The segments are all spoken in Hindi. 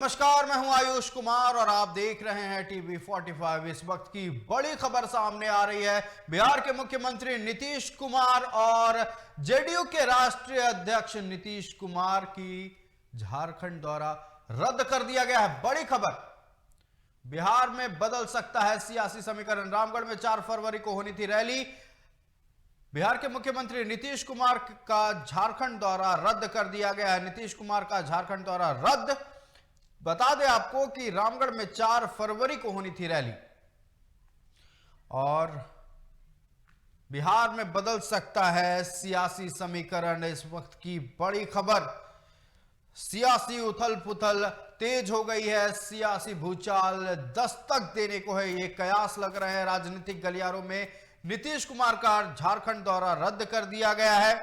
नमस्कार, मैं हूं आयुष कुमार और आप देख रहे हैं टीवी 45। इस वक्त की बड़ी खबर सामने आ रही है। बिहार के मुख्यमंत्री नीतीश कुमार और जेडीयू के राष्ट्रीय अध्यक्ष नीतीश कुमार की झारखंड दौरा रद्द कर दिया गया है। बड़ी खबर, बिहार में बदल सकता है सियासी समीकरण। रामगढ़ में 4 फरवरी को होनी थी रैली। बिहार के मुख्यमंत्री नीतीश कुमार का झारखंड दौरा रद्द कर दिया गया है। नीतीश कुमार का झारखंड दौरा रद्द। बता दें आपको कि रामगढ़ में 4 फरवरी को होनी थी रैली और बिहार में बदल सकता है सियासी समीकरण। इस वक्त की बड़ी खबर, सियासी उथल पुथल तेज हो गई है। सियासी भूचाल दस्तक देने को है, ये कयास लग रहे हैं। राजनीतिक गलियारों में नीतीश कुमार का झारखंड दौरा रद्द कर दिया गया है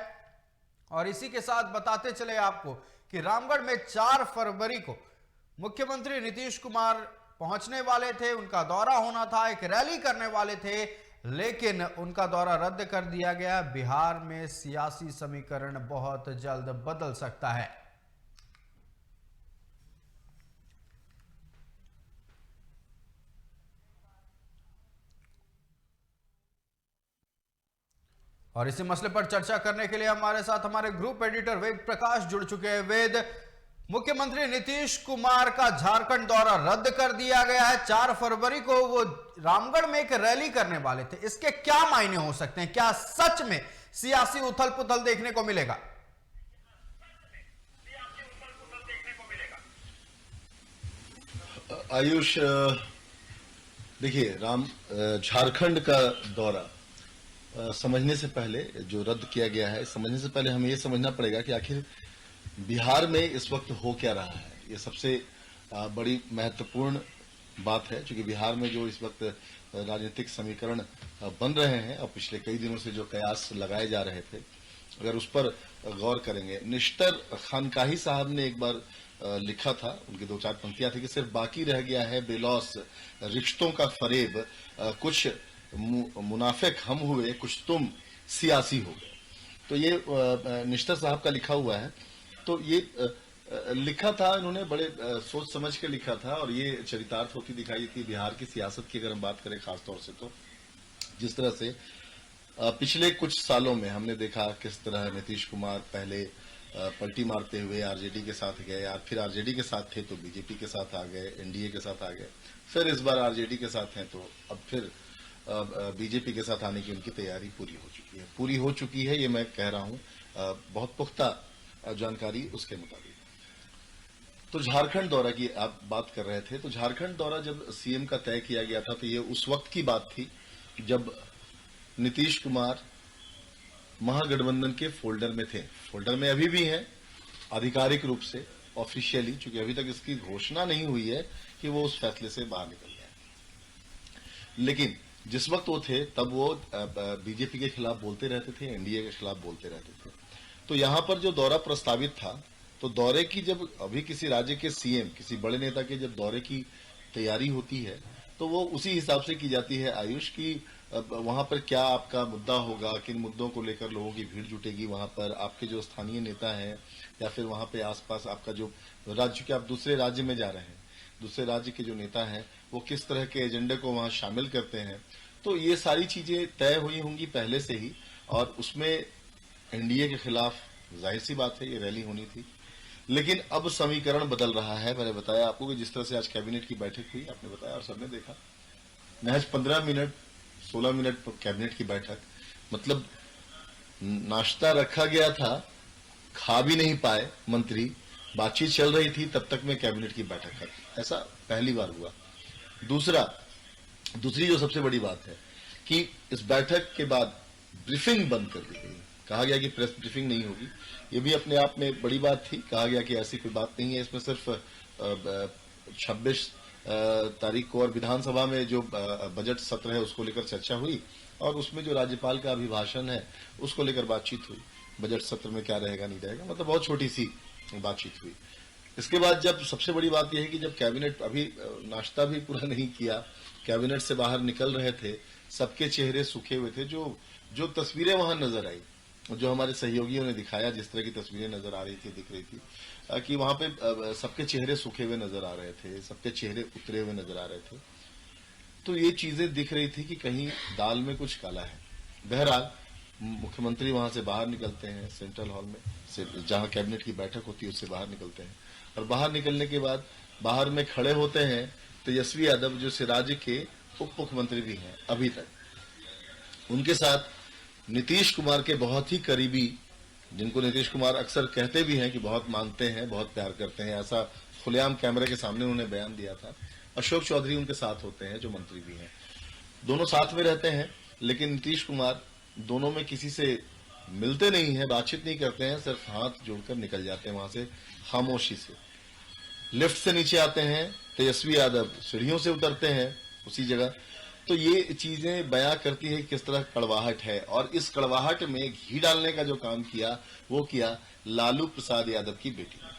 और इसी के साथ बताते चले आपको कि रामगढ़ में 4 फरवरी को मुख्यमंत्री नीतीश कुमार पहुंचने वाले थे, उनका दौरा होना था, एक रैली करने वाले थे, लेकिन उनका दौरा रद्द कर दिया गया। बिहार में सियासी समीकरण बहुत जल्द बदल सकता है। और इसी मसले पर चर्चा करने के लिए हमारे साथ हमारे ग्रुप एडिटर वेद प्रकाश जुड़ चुके हैं। वेद, मुख्यमंत्री नीतीश कुमार का झारखंड दौरा रद्द कर दिया गया है। 4 फरवरी को वो रामगढ़ में एक रैली करने वाले थे, इसके क्या मायने हो सकते हैं? क्या सच में सियासी उथल पुथल देखने को मिलेगा? आयुष, देखिए, झारखंड का दौरा समझने से पहले, जो रद्द किया गया है, समझने से पहले हमें यह समझना पड़ेगा कि आखिर बिहार में इस वक्त हो क्या रहा है। ये सबसे बड़ी महत्वपूर्ण बात है, क्योंकि बिहार में जो इस वक्त राजनीतिक समीकरण बन रहे हैं और पिछले कई दिनों से जो कयास लगाए जा रहे थे, अगर उस पर गौर करेंगे। निश्तर खानकाही साहब ने एक बार लिखा था, उनकी 2-4 पंक्तियां थी कि सिर्फ बाकी रह गया है बेलौस रिश्तों का फरेब, कुछ मुनाफिक हम हुए, कुछ तुम सियासी हो गए। तो ये निश्तर साहब का लिखा हुआ है। तो ये लिखा था इन्होंने, बड़े सोच समझ के लिखा था और ये चरितार्थ होती दिखाई थी बिहार की सियासत की। अगर हम बात करें खासतौर से, तो जिस तरह से पिछले कुछ सालों में हमने देखा किस तरह नीतीश कुमार पहले पलटी मारते हुए आरजेडी के साथ गए, फिर आरजेडी के साथ थे तो बीजेपी के साथ आ गए, एनडीए के साथ आ गए, फिर इस बार आरजेडी के साथ हैं तो अब फिर बीजेपी के साथ आने की उनकी तैयारी पूरी हो चुकी है। ये मैं कह रहा हूं, बहुत पुख्ता जानकारी उसके मुताबिक। तो झारखंड दौरा की आप बात कर रहे थे, तो झारखंड दौरा जब सीएम का तय किया गया था तो ये उस वक्त की बात थी जब नीतीश कुमार महागठबंधन के फोल्डर में थे। फोल्डर में अभी भी हैं, आधिकारिक रूप से, ऑफिशियली, क्योंकि अभी तक इसकी घोषणा नहीं हुई है कि वो उस फैसले से बाहर निकल गए। लेकिन जिस वक्त वो थे तब वो बीजेपी के खिलाफ बोलते रहते थे, एनडीए के खिलाफ बोलते रहते थे। तो यहां पर जो दौरा प्रस्तावित था, तो दौरे की जब अभी किसी राज्य के सीएम, किसी बड़े नेता के जब दौरे की तैयारी होती है तो वो उसी हिसाब से की जाती है आयुष की वहां पर क्या आपका मुद्दा होगा, किन मुद्दों को लेकर लोगों की भीड़ जुटेगी वहां पर, आपके जो स्थानीय नेता हैं या फिर वहां पे आसपास आपका जो राज्य के, आप दूसरे राज्य में जा रहे हैं, दूसरे राज्य के जो नेता हैं वो किस तरह के एजेंडे को वहां शामिल करते हैं। तो ये सारी चीजें तय हुई होंगी पहले से ही और उसमें एनडीए के खिलाफ जाहिर सी बात है ये रैली होनी थी। लेकिन अब समीकरण बदल रहा है। मैंने बताया आपको कि जिस तरह से आज कैबिनेट की बैठक हुई, आपने बताया और सबने देखा, महज 15 मिनट 16 मिनट कैबिनेट की बैठक, मतलब नाश्ता रखा गया था, खा भी नहीं पाए मंत्री, बातचीत चल रही थी, तब तक में कैबिनेट की बैठक कर, ऐसा पहली बार हुआ। दूसरी जो सबसे बड़ी बात है कि इस बैठक के बाद ब्रीफिंग बंद कर दी गई। कहा गया कि प्रेस ब्रीफिंग नहीं होगी, ये भी अपने आप में बड़ी बात थी। कहा गया कि ऐसी कोई बात नहीं है, इसमें सिर्फ 26 तारीख को और विधानसभा में जो बजट सत्र है उसको लेकर चर्चा हुई और उसमें जो राज्यपाल का अभिभाषण है उसको लेकर बातचीत हुई। बजट सत्र में क्या रहेगा नहीं रहेगा, मतलब बहुत छोटी सी बातचीत हुई। इसके बाद जब सबसे बड़ी बात यह है कि जब कैबिनेट, अभी नाश्ता भी पूरा नहीं किया, कैबिनेट से बाहर निकल रहे थे, सबके चेहरे सूखे हुए थे। जो तस्वीरें वहां नजर आई, जो हमारे सहयोगियों ने दिखाया, जिस तरह की तस्वीरें नजर आ रही थी, दिख रही थी कि वहां पे सबके चेहरे सूखे हुए नजर आ रहे थे, सबके चेहरे उतरे हुए नजर आ रहे थे। तो ये चीजें दिख रही थी कि कहीं दाल में कुछ काला है। बहरहाल मुख्यमंत्री वहां से बाहर निकलते हैं, सेंट्रल हॉल में से जहां कैबिनेट की बैठक होती है उससे बाहर निकलते हैं, और बाहर निकलने के बाद बाहर में खड़े होते हैं तेजस्वी यादव, जो इस राज्य के उप मुख्यमंत्री भी हैं अभी तक। उनके साथ नीतीश कुमार के बहुत ही करीबी, जिनको नीतीश कुमार अक्सर कहते भी हैं कि बहुत मानते हैं, बहुत प्यार करते हैं, ऐसा खुलेआम कैमरे के सामने उन्होंने बयान दिया था, अशोक चौधरी उनके साथ होते हैं जो मंत्री भी हैं। दोनों साथ में रहते हैं, लेकिन नीतीश कुमार दोनों में किसी से मिलते नहीं है, बातचीत नहीं करते हैं, सिर्फ हाथ जोड़कर निकल जाते हैं वहां से खामोशी से। लिफ्ट से नीचे आते हैं, तेजस्वी यादव सीढ़ियों से उतरते हैं उसी जगह। तो ये चीजें बयां करती है कि किस तरह कड़वाहट है, और इस कड़वाहट में घी डालने का जो काम किया वो किया लालू प्रसाद यादव की बेटी ने।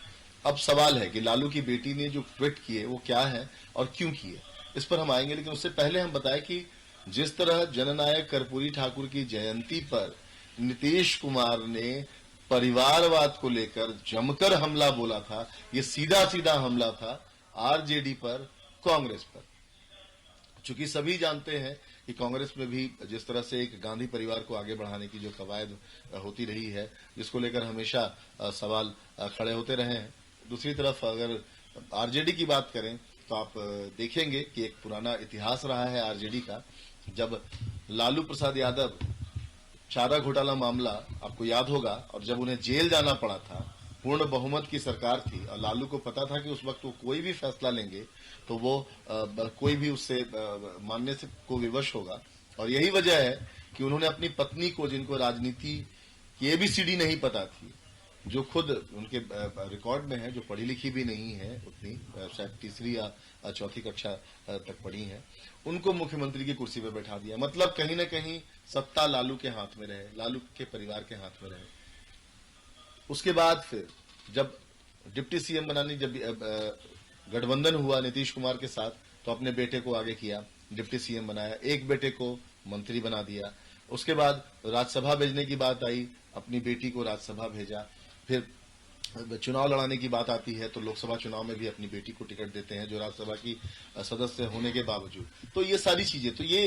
अब सवाल है कि लालू की बेटी ने जो ट्वीट किए वो क्या है और क्यों किए, इस पर हम आएंगे। लेकिन उससे पहले हम बताएं कि जिस तरह जननायक कर्पूरी ठाकुर की जयंती पर नीतीश कुमार ने परिवारवाद को लेकर जमकर हमला बोला था, ये सीधा सीधा हमला था आरजेडी पर, कांग्रेस पर। चूंकि सभी जानते हैं कि कांग्रेस में भी जिस तरह से एक गांधी परिवार को आगे बढ़ाने की जो कवायद होती रही है, जिसको लेकर हमेशा सवाल खड़े होते रहे हैं। दूसरी तरफ अगर आरजेडी की बात करें तो आप देखेंगे कि एक पुराना इतिहास रहा है आरजेडी का। जब लालू प्रसाद यादव चारा घोटाला मामला आपको याद होगा, और जब उन्हें जेल जाना पड़ा था, पूर्ण बहुमत की सरकार थी और लालू को पता था कि उस वक्त वो कोई भी फैसला लेंगे तो वो कोई भी उससे मानने से को विवश होगा। और यही वजह है कि उन्होंने अपनी पत्नी को, जिनको राजनीति की एबीसीडी नहीं पता थी, जो खुद उनके रिकॉर्ड में है, जो पढ़ी लिखी भी नहीं है उतनी, शायद तीसरी या चौथी कक्षा तक पढ़ी है, उनको मुख्यमंत्री की कुर्सी पर बैठा दिया। मतलब कहीं ना कहीं सत्ता लालू के हाथ में रहे, लालू के परिवार के हाथ में रहे। उसके बाद फिर जब डिप्टी सीएम बनाने, जब गठबंधन हुआ नीतीश कुमार के साथ, तो अपने बेटे को आगे किया, डिप्टी सीएम बनाया, एक बेटे को मंत्री बना दिया। उसके बाद राज्यसभा भेजने की बात आई, अपनी बेटी को राज्यसभा भेजा। फिर चुनाव लड़ाने की बात आती है तो लोकसभा चुनाव में भी अपनी बेटी को टिकट देते हैं, जो राज्यसभा की सदस्य होने के बावजूद। तो ये सारी चीजें, तो ये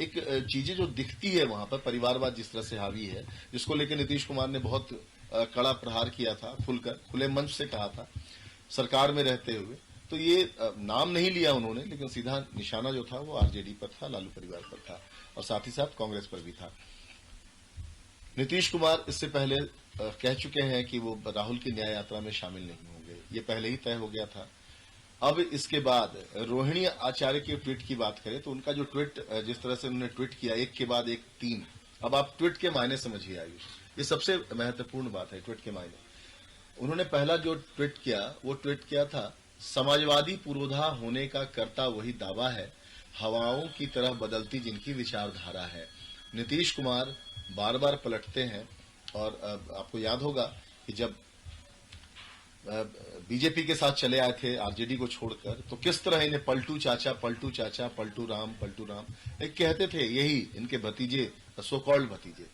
एक चीजें जो दिखती है वहां पर, परिवारवाद जिस तरह से हावी है, जिसको लेकर नीतीश कुमार ने बहुत कड़ा प्रहार किया था, खुलकर खुले मंच से कहा था सरकार में रहते हुए। तो ये नाम नहीं लिया उन्होंने, लेकिन सीधा निशाना जो था वो आरजेडी पर था, लालू परिवार पर था, और साथ ही साथ कांग्रेस पर भी था। नीतीश कुमार इससे पहले कह चुके हैं कि वो राहुल की न्याय यात्रा में शामिल नहीं होंगे, ये पहले ही तय हो गया था। अब इसके बाद रोहिणी आचार्य के ट्वीट की बात करें तो उनका जो ट्वीट, जिस तरह से उन्होंने ट्वीट किया, एक के बाद एक 3, अब आप ट्वीट के मायने समझिए आयुष, ये सबसे महत्वपूर्ण बात है ट्वीट के मायने। उन्होंने पहला जो ट्वीट किया वो ट्वीट किया था, समाजवादी पुरोधा होने का करता वही दावा है, हवाओं की तरह बदलती जिनकी विचारधारा है। नीतीश कुमार बार बार पलटते हैं, और आपको याद होगा कि जब बीजेपी के साथ चले आए थे आरजेडी को छोड़कर, तो किस तरह इन्हें पलटू चाचा, पलटू चाचा, पलटू राम, पलटू राम एक कहते थे। यही इनके भतीजे, सो कॉल्ड भतीजे,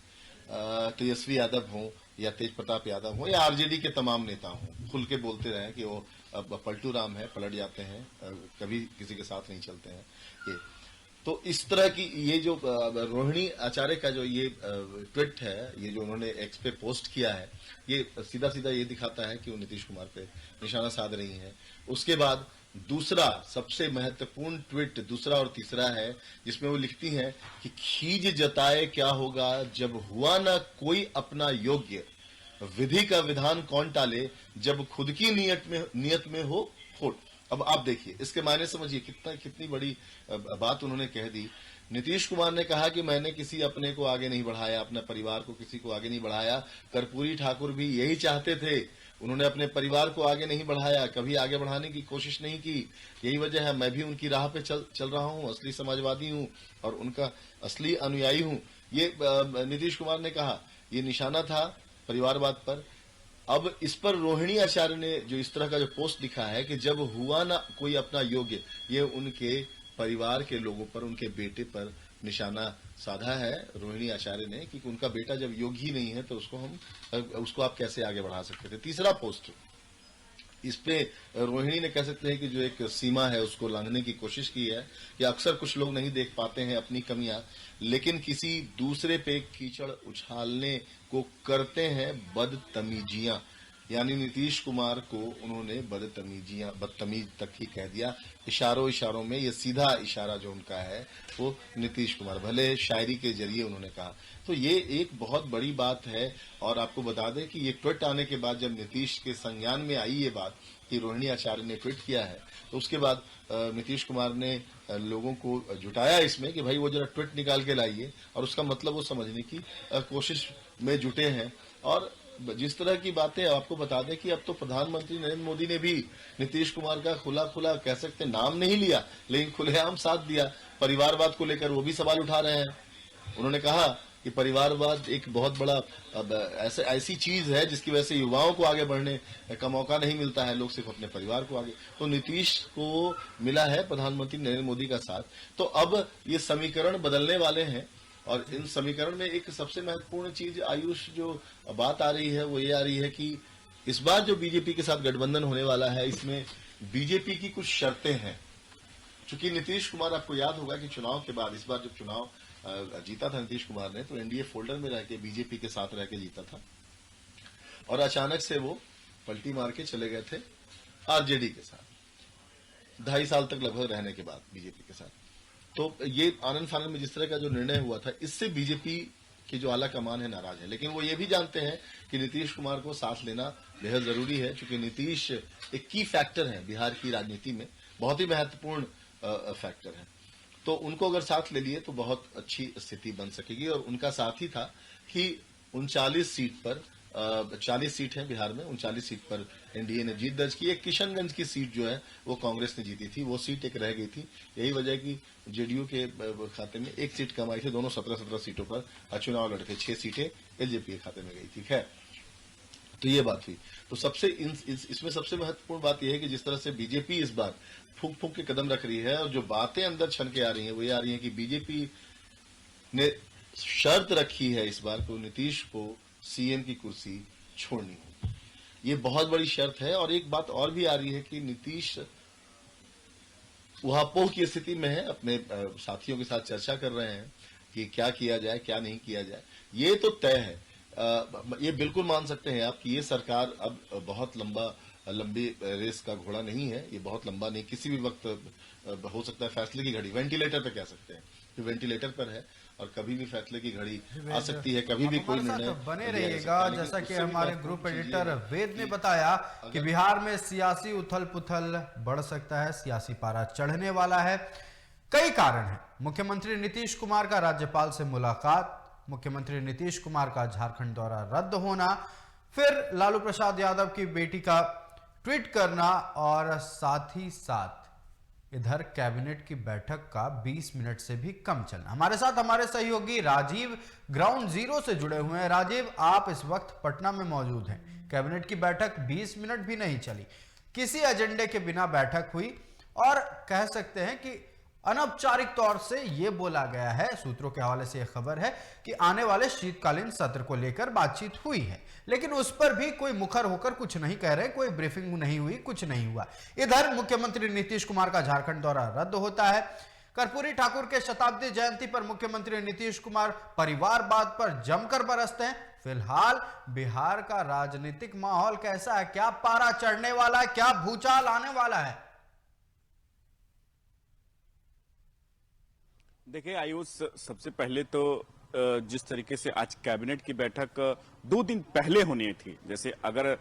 तेजस्वी यादव हों या तेज प्रताप यादव हों या आरजेडी के तमाम नेता हों, खुल के बोलते रहे कि वो अब पलटू राम है, पलट जाते हैं, कभी किसी के साथ नहीं चलते हैं। ये तो इस तरह की ये जो रोहिणी आचार्य का जो ये ट्वीट है, ये जो उन्होंने एक्स पे पोस्ट किया है, ये सीधा सीधा ये दिखाता है कि वो नीतीश कुमार पे निशाना साध रही हैं। उसके बाद दूसरा सबसे महत्वपूर्ण ट्वीट, दूसरा और तीसरा है, जिसमें वो लिखती हैं कि खीज जताए क्या होगा जब हुआ ना कोई अपना योग्य, विधि का विधान कौन टाले जब खुद की नियत में हो खोट। अब आप देखिए, इसके मायने समझिए, कितनी बड़ी बात उन्होंने कह दी। नीतीश कुमार ने कहा कि मैंने किसी अपने को आगे नहीं बढ़ाया, अपने परिवार को किसी को आगे नहीं बढ़ाया। कर्पूरी ठाकुर भी यही चाहते थे, उन्होंने अपने परिवार को आगे नहीं बढ़ाया, कभी आगे बढ़ाने की कोशिश नहीं की। यही वजह है मैं भी उनकी राह पे चल रहा हूं, असली समाजवादी हूं और उनका असली अनुयायी हूं। ये नीतीश कुमार ने कहा, ये निशाना था परिवारवाद पर। अब इस पर रोहिणी आचार्य ने जो इस तरह का जो पोस्ट लिखा है कि जब हुआ ना कोई अपना योग्य, ये उनके परिवार के लोगों पर, उनके बेटे पर निशाना साधा है रोहिणी आचार्य ने कि उनका बेटा जब योग्य ही नहीं है तो उसको आप कैसे आगे बढ़ा सकते थे। तीसरा पोस्ट इस पे रोहिणी ने कह सकते हैं कि जो एक सीमा है उसको लांघने की कोशिश की है, या अक्सर कुछ लोग नहीं देख पाते हैं अपनी कमियां, लेकिन किसी दूसरे पे कीचड़ उछालने को करते हैं बदतमीजियां। यानी नीतीश कुमार को उन्होंने बदतमीज तक ही कह दिया। इशारों में ये सीधा इशारा जो उनका है वो नीतीश कुमार, भले शायरी के जरिए उन्होंने कहा। तो ये एक बहुत बड़ी बात है। और आपको बता दें कि ये ट्वीट आने के बाद जब नीतीश के संज्ञान में आई ये बात कि रोहिणी आचार्य ने ट्वीट किया है, तो उसके बाद नीतीश कुमार ने लोगों को जुटाया इसमें कि भाई वो जरा ट्वीट निकाल के लाइए, और उसका मतलब वो समझने की कोशिश में जुटे हैं। और जिस तरह की बातें आपको बता दें कि अब तो प्रधानमंत्री नरेंद्र मोदी ने भी नीतीश कुमार का खुला कह सकते नाम नहीं लिया, लेकिन खुलेआम साथ दिया। परिवारवाद को लेकर वो भी सवाल उठा रहे हैं। उन्होंने कहा कि परिवारवाद एक बहुत बड़ा ऐसी चीज है जिसकी वजह से युवाओं को आगे बढ़ने का मौका नहीं मिलता है, लोग सिर्फ अपने परिवार को आगे। तो नीतीश को मिला है प्रधानमंत्री नरेंद्र मोदी का साथ। तो अब ये समीकरण बदलने वाले हैं, और इन समीकरण में एक सबसे महत्वपूर्ण चीज आयुष जो बात आ रही है वो ये आ रही है कि इस बार जो बीजेपी के साथ गठबंधन होने वाला है, इसमें बीजेपी की कुछ शर्तें हैं। चूंकि नीतीश कुमार, आपको याद होगा कि चुनाव के बाद, इस बार जब चुनाव जीता था नीतीश कुमार ने, तो एनडीए फोल्डर में रह के बीजेपी के साथ रह के जीता था, और अचानक से वो पलटी मार के चले गए थे आरजेडी के साथ, 2.5 साल तक लगभग रहने के बाद बीजेपी के साथ। तो ये आनंद फानंद में जिस तरह का जो निर्णय हुआ था, इससे बीजेपी की जो आला कमान है नाराज है। लेकिन वो ये भी जानते हैं कि नीतीश कुमार को साथ लेना बेहद जरूरी है, क्योंकि नीतीश एक की फैक्टर है बिहार की राजनीति में, बहुत ही महत्वपूर्ण फैक्टर है। तो उनको अगर साथ ले लिए तो बहुत अच्छी स्थिति बन सकेगी। और उनका साथ ही था कि 39 सीट पर 40 सीट है बिहार में, 39 सीट पर एनडीए ने जीत दर्ज की। एक किशनगंज की सीट जो है वो कांग्रेस ने जीती थी, वो सीट एक रह गई थी। यही वजह कि जेडीयू के खाते में 1 सीट कम आई थी। दोनों 17-17 सीटों पर चुनाव लड़के, 6 सीटें एलजेपी के खाते में गई थी। खैर, तो ये बात हुई। तो इसमें सबसे महत्वपूर्ण बात यह है कि जिस तरह से बीजेपी इस बार फूंक के कदम रख रही है, और जो बातें अंदर छन के आ रही हैं वो ये आ रही है कि बीजेपी ने शर्त रखी है इस बार को नीतीश को सीएम की कुर्सी छोड़नी होगी। ये बहुत बड़ी शर्त है। और एक बात और भी आ रही है कि नीतीश उहापोह की स्थिति में है, अपने साथियों के साथ चर्चा कर रहे हैं कि क्या किया जाए क्या नहीं किया जाए। ये तो तय है, ये बिल्कुल मान सकते हैं आप कि ये सरकार अब बहुत लंबी रेस का घोड़ा नहीं है, ये बहुत लंबा नहीं, किसी भी वक्त हो सकता है फैसले की घड़ी, वेंटिलेटर पे कह सकते हैं कि वेंटिलेटर पर है, और कभी भी फैसले की घड़ी आ सकती है, कभी भी कोई निर्णय बने रहिएगा। जैसा कि हमारे ग्रुप एडिटर वेद ने बताया कि बिहार में सियासी उथल पुथल बढ़ सकता है, सियासी पारा चढ़ने वाला है। कई कारण हैं। मुख्यमंत्री नीतीश कुमार का राज्यपाल से मुलाकात, मुख्यमंत्री नीतीश कुमार का झारखंड दौरा रद्द होना, फिर लालू प्रसाद यादव की बेटी का ट्वीट करना, और साथ ही साथ इधर कैबिनेट की बैठक का 20 मिनट से भी कम चलना। हमारे साथ हमारे सहयोगी राजीव ग्राउंड जीरो से जुड़े हुए हैं। राजीव, आप इस वक्त पटना में मौजूद हैं। कैबिनेट की बैठक 20 मिनट भी नहीं चली, किसी एजेंडे के बिना बैठक हुई, और कह सकते हैं कि अनौपचारिक तौर से यह बोला गया है, सूत्रों के हवाले से यह खबर है कि आने वाले शीतकालीन सत्र को लेकर बातचीत हुई है, लेकिन उस पर भी कोई मुखर होकर कुछ नहीं कह रहे, कोई ब्रीफिंग नहीं हुई, कुछ नहीं हुआ। इधर मुख्यमंत्री नीतीश कुमार का झारखंड दौरा रद्द होता है। कर्पूरी ठाकुर के शताब्दी जयंती पर मुख्यमंत्री नीतीश कुमार परिवारवाद पर जमकर बरसते हैं। फिलहाल बिहार का राजनीतिक माहौल कैसा है? क्या पारा चढ़ने वाला है? क्या भूचाल आने वाला है? देखिए आयुष, सबसे पहले तो जिस तरीके से आज कैबिनेट की बैठक 2 दिन पहले होनी थी, जैसे अगर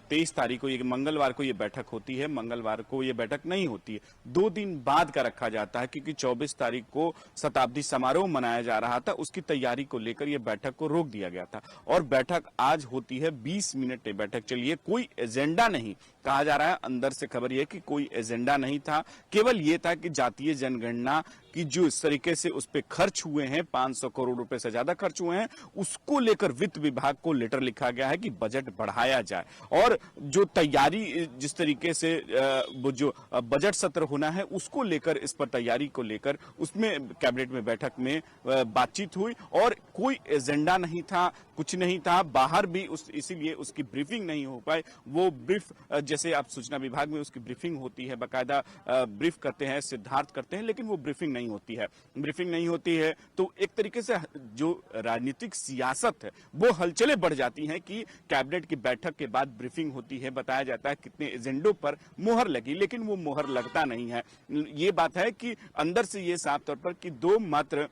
23 तारीख को, ये मंगलवार को ये बैठक होती है, मंगलवार को ये बैठक नहीं होती है, 2 दिन बाद का रखा जाता है, क्योंकि 24 तारीख को शताब्दी समारोह मनाया जा रहा था, उसकी तैयारी को लेकर ये बैठक को रोक दिया गया था। और बैठक आज होती है, 20 मिनट बैठक चलिए, कोई एजेंडा नहीं कहा जा रहा है। अंदर से खबर यह कि कोई एजेंडा नहीं था, केवल ये था कि जातीय जनगणना की जो इस तरीके से उस पर खर्च हुए हैं, 500 करोड़ रुपए से ज्यादा खर्च हुए हैं, उसको लेकर वित्त विभाग को लेटर लिखा गया है कि बजट बढ़ाया जाए। और जो तैयारी जिस तरीके से वो जो बजट सत्र होना है उसको लेकर, इस पर तैयारी को लेकर उसमें कैबिनेट में बैठक में बातचीत हुई और कोई एजेंडा नहीं था, कुछ नहीं था, बाहर भी इसीलिए उसकी ब्रीफिंग नहीं हो पाए। वो ब्रीफ जैसे आप सूचना विभाग में उसकी ब्रीफिंग होती है, बाकायदा ब्रीफ करते हैं, सिद्धार्थ करते हैं, लेकिन वो ब्रीफिंग नहीं होती है। ब्रीफिंग नहीं होती है तो एक तरीके से जो राजनीतिक सियासत है वो हलचलें बढ़ जाती हैं कि कैबिनेट की बैठक के बाद ब्रीफिंग होती है, बताया जाता है कितने एजेंडों पर मोहर लगी, लेकिन वो मोहर लगता नहीं है। ये बात है कि अंदर से ये साफ तौर पर कि दो मात्र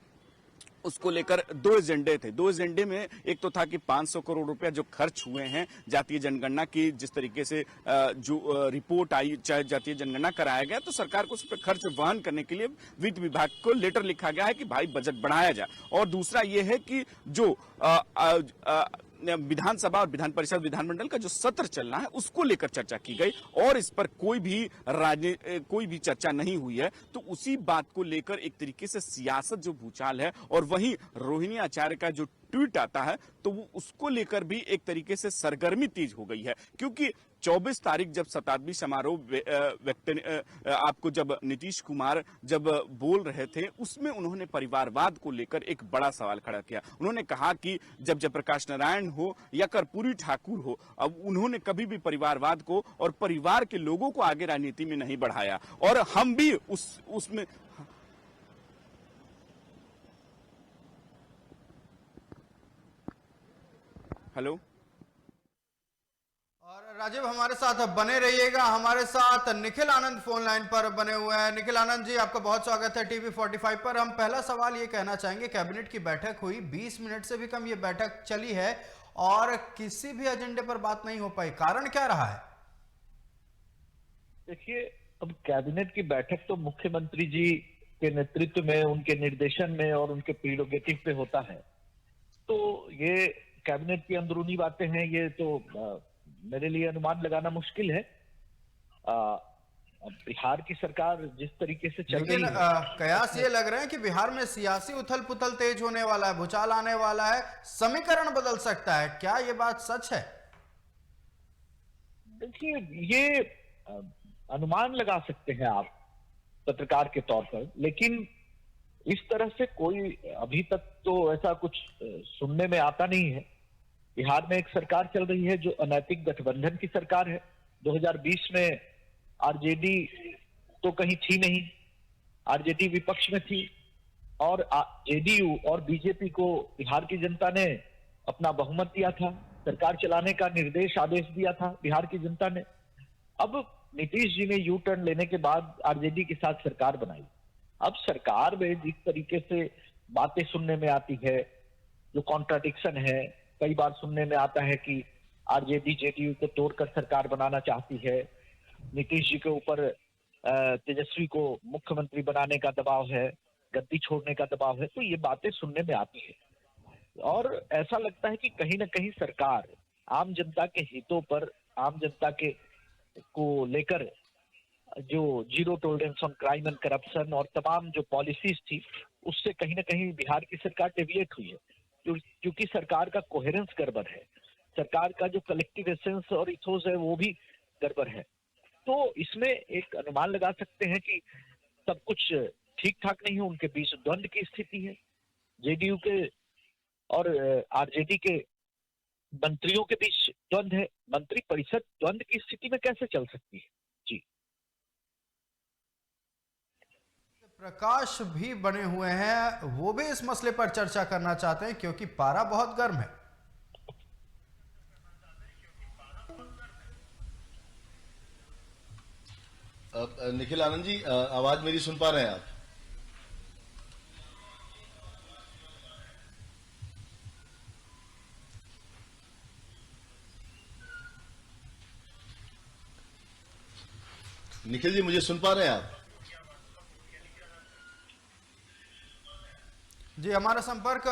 उसको लेकर दो एजेंडे थे। दो एजेंडे में एक तो था कि 500 करोड़ रुपया जो खर्च हुए हैं जातीय जनगणना की, जिस तरीके से जो रिपोर्ट आई, चाहे जातीय जनगणना कराया गया तो सरकार को उस पर खर्च वहन करने के लिए वित्त विभाग को लेटर लिखा गया है कि भाई बजट बढ़ाया जाए। और दूसरा ये है कि जो विधानसभा और विधान परिषद विधानमंडल का जो सत्र चलना है उसको लेकर चर्चा की गई और इस पर कोई भी चर्चा नहीं हुई है। तो उसी बात को लेकर एक तरीके से सियासत जो भूचाल है, और वहीं रोहिणी आचार्य का जो ट्वीट आता है तो वो उसको लेकर भी एक तरीके से सरगर्मी तेज हो गई है, क्योंकि 24 तारीख जब शताब्दी समारोह आपको जब नीतीश कुमार जब बोल रहे थे उसमें उन्होंने परिवारवाद को लेकर एक बड़ा सवाल खड़ा किया। उन्होंने कहा कि जब जयप्रकाश नारायण हो या कर्पूरी ठाकुर हो, अब उन्होंने कभी भी परिवारवाद को और परिवार के लोगों को आगे राजनीति में नहीं बढ़ाया, और हम भी उसमें हेलो। और राजीव हमारे साथ बने रहिएगा। हमारे साथ निखिल आनंद फोन लाइन पर बने हुए हैं। निखिल आनंद जी, आपका बहुत स्वागत है टीवी 45 पर। हम पहला सवाल ये कहना चाहेंगे, कैबिनेट की बैठक हुई, 20 मिनट से भी कम ये बैठक चली है और किसी भी एजेंडे पर बात नहीं हो पाई, कारण क्या रहा है? देखिए, अब कैबिनेट की बैठक तो मुख्यमंत्री जी के नेतृत्व में, उनके निर्देशन में और उनके प्रीरोगेटिव पे होता है। तो ये कैबिनेट की अंदरूनी बातें हैं, ये तो मेरे लिए अनुमान लगाना मुश्किल है। बिहार की सरकार जिस तरीके से चल रही है, कयास ये लग रहे हैं कि बिहार में सियासी उथल पुथल तेज होने वाला है, भूचाल आने वाला है, समीकरण बदल सकता है। क्या ये बात सच है? देखिए, ये अनुमान लगा सकते हैं आप पत्रकार के तौर पर, लेकिन इस तरह से कोई अभी तक तो ऐसा कुछ सुनने में आता नहीं है। बिहार में एक सरकार चल रही है जो अनैतिक गठबंधन की सरकार है। 2020 में आरजेडी तो कहीं थी नहीं, आरजेडी विपक्ष में थी, और जेडीयू और बीजेपी को बिहार की जनता ने अपना बहुमत दिया था, सरकार चलाने का निर्देश आदेश दिया था बिहार की जनता ने। अब नीतीश जी ने यू टर्न लेने के बाद आरजेडी के साथ सरकार बनाई। अब सरकार में जिस तरीके से बातें सुनने में आती है, जो कॉन्ट्राडिक्शन है, कई बार सुनने में आता है कि आरजेडी जेडीयू को तोड़कर सरकार बनाना चाहती है, नीतीश जी के ऊपर तेजस्वी को मुख्यमंत्री बनाने का दबाव है, गद्दी छोड़ने का दबाव है। तो ये बातें सुनने में आती है और ऐसा लगता है कि कहीं ना कहीं सरकार आम जनता के हितों पर, आम जनता के को लेकर जो zero tolerance on crime and corruption और तमाम जो पॉलिसीज थी, उससे कहीं ना कहीं बिहार की सरकार डेविएट हुई है, क्योंकि सरकार का कोहेरेंस गड़बड़ है, सरकार का जो कलेक्टिव एसेंस और इथोस है वो भी गड़बड़ है। तो इसमें एक अनुमान लगा सकते हैं कि सब कुछ ठीक ठाक नहीं है, उनके बीच द्वंद्व की स्थिति है। जेडीयू के और आरजेडी के मंत्रियों के बीच द्वंद्व है। मंत्री परिषद द्वंद्व की स्थिति में कैसे चल सकती है? जी, प्रकाश भी बने हुए हैं, वो भी इस मसले पर चर्चा करना चाहते हैं क्योंकि पारा बहुत गर्म है। निखिल आनंद जी, आवाज मेरी सुन पा रहे हैं आप? निखिल जी, मुझे सुन पा रहे हैं आप? जी, हमारा संपर्क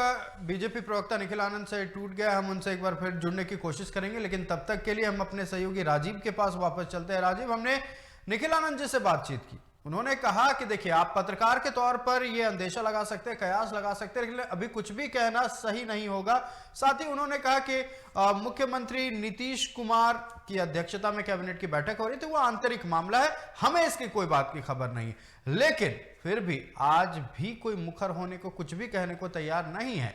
बीजेपी प्रवक्ता निखिल आनंद से टूट गया। हम उनसे एक बार फिर जुड़ने की कोशिश करेंगे, लेकिन तब तक के लिए हम अपने सहयोगी राजीव के पास वापस चलते हैं। राजीव, हमने निखिल आनंद जी से बातचीत की, उन्होंने कहा कि देखिए, आप पत्रकार के तौर पर ये अंदेशा लगा सकते हैं, कयास लगा सकते हैं, लेकिन अभी कुछ भी कहना सही नहीं होगा। साथ ही उन्होंने कहा कि मुख्यमंत्री नीतीश कुमार की अध्यक्षता में कैबिनेट की बैठक हो रही थी, वो आंतरिक मामला है, हमें इसकी कोई बात की खबर नहीं है। लेकिन फिर भी आज भी कोई मुखर होने को, कुछ भी कहने को तैयार नहीं है।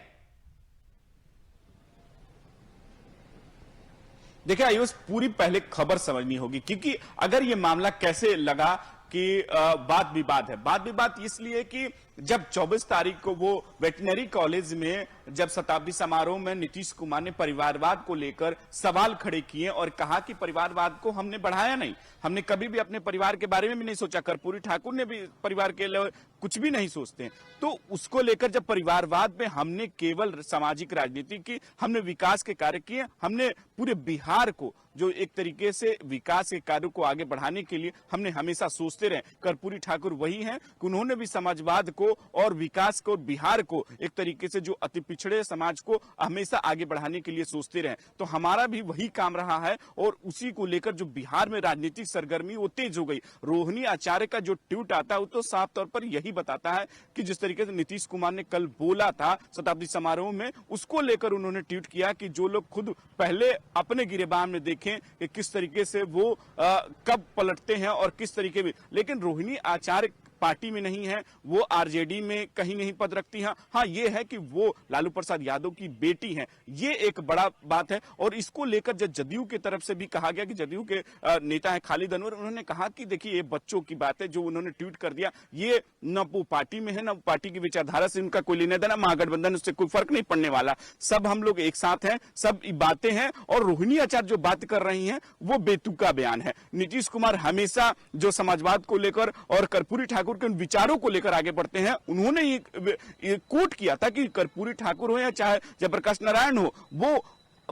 देखिए आयुष, पूरी पहले खबर समझनी होगी, क्योंकि अगर ये मामला कैसे लगा कि वाद विवाद है। वाद विवाद इसलिए कि जब 24 तारीख को वो वेटनरी कॉलेज में जब शताब्दी समारोह में नीतीश कुमार ने परिवारवाद को लेकर सवाल खड़े किए और कहा कि परिवारवाद को हमने बढ़ाया नहीं, हमने कभी भी अपने परिवार के बारे में भी नहीं सोचा, कर्पूरी ठाकुर ने भी परिवार के लिए कुछ भी नहीं सोचते। तो उसको लेकर जब परिवारवाद में हमने केवल सामाजिक राजनीति की, हमने विकास के कार्य किए, हमने पूरे बिहार को जो एक तरीके से विकास के कार्यों को आगे बढ़ाने के लिए हमने हमेशा सोचते रहे। कर्पूरी ठाकुर वही हैं कि उन्होंने भी समाजवाद को और विकास को, बिहार को एक तरीके से जो अति पिछड़े समाज को हमेशा आगे बढ़ाने के लिए सोचते रहे। तो हमारा भी वही काम रहा है और उसी को लेकर जो बिहार में राजनीतिक सरगर्मी वो तेज हो गई। रोहिणी आचार्य का जो ट्वीट आता है वो तो साफ तौर पर यही बताता है कि जिस तरीके से नीतीश कुमार ने कल बोला था शताब्दी समारोह में, उसको लेकर उन्होंने ट्वीट किया कि जो लोग खुद पहले अपने गिरेबान में देखें कि किस तरीके से वो कब पलटते हैं और किस तरीके में। लेकिन रोहिणी आचार्य पार्टी में नहीं है, वो आरजेडी में कहीं नहीं पद रखती हैं। हाँ, ये है कि वो लालू प्रसाद यादव की बेटी हैं, ये एक बड़ा बात है। और इसको लेकर जब जदयू की तरफ से भी कहा गया कि जदयू के नेता है खालिद अनवर, उन्होंने कहा कि देखिए ये बच्चों की बात है, जो उन्होंने ट्वीट कर दिया, ये न वो पार्टी में है, न पार्टी की विचारधारा से उनका कोई लेना देना, महागठबंधन उससे कोई फर्क नहीं पड़ने वाला, सब हम लोग एक साथ हैं, सब बातें हैं। और रोहिणी आचार्य जो बात कर रही हैं वो बेतुका बयान है। नीतीश कुमार हमेशा जो समाजवाद को लेकर और कर्पूरी ठाकुर के उन विचारों को लेकर आगे बढ़ते हैं। उन्होंने ये कोट किया था कि कर्पूरी ठाकुर हो या चाहे जयप्रकाश नारायण हो, वो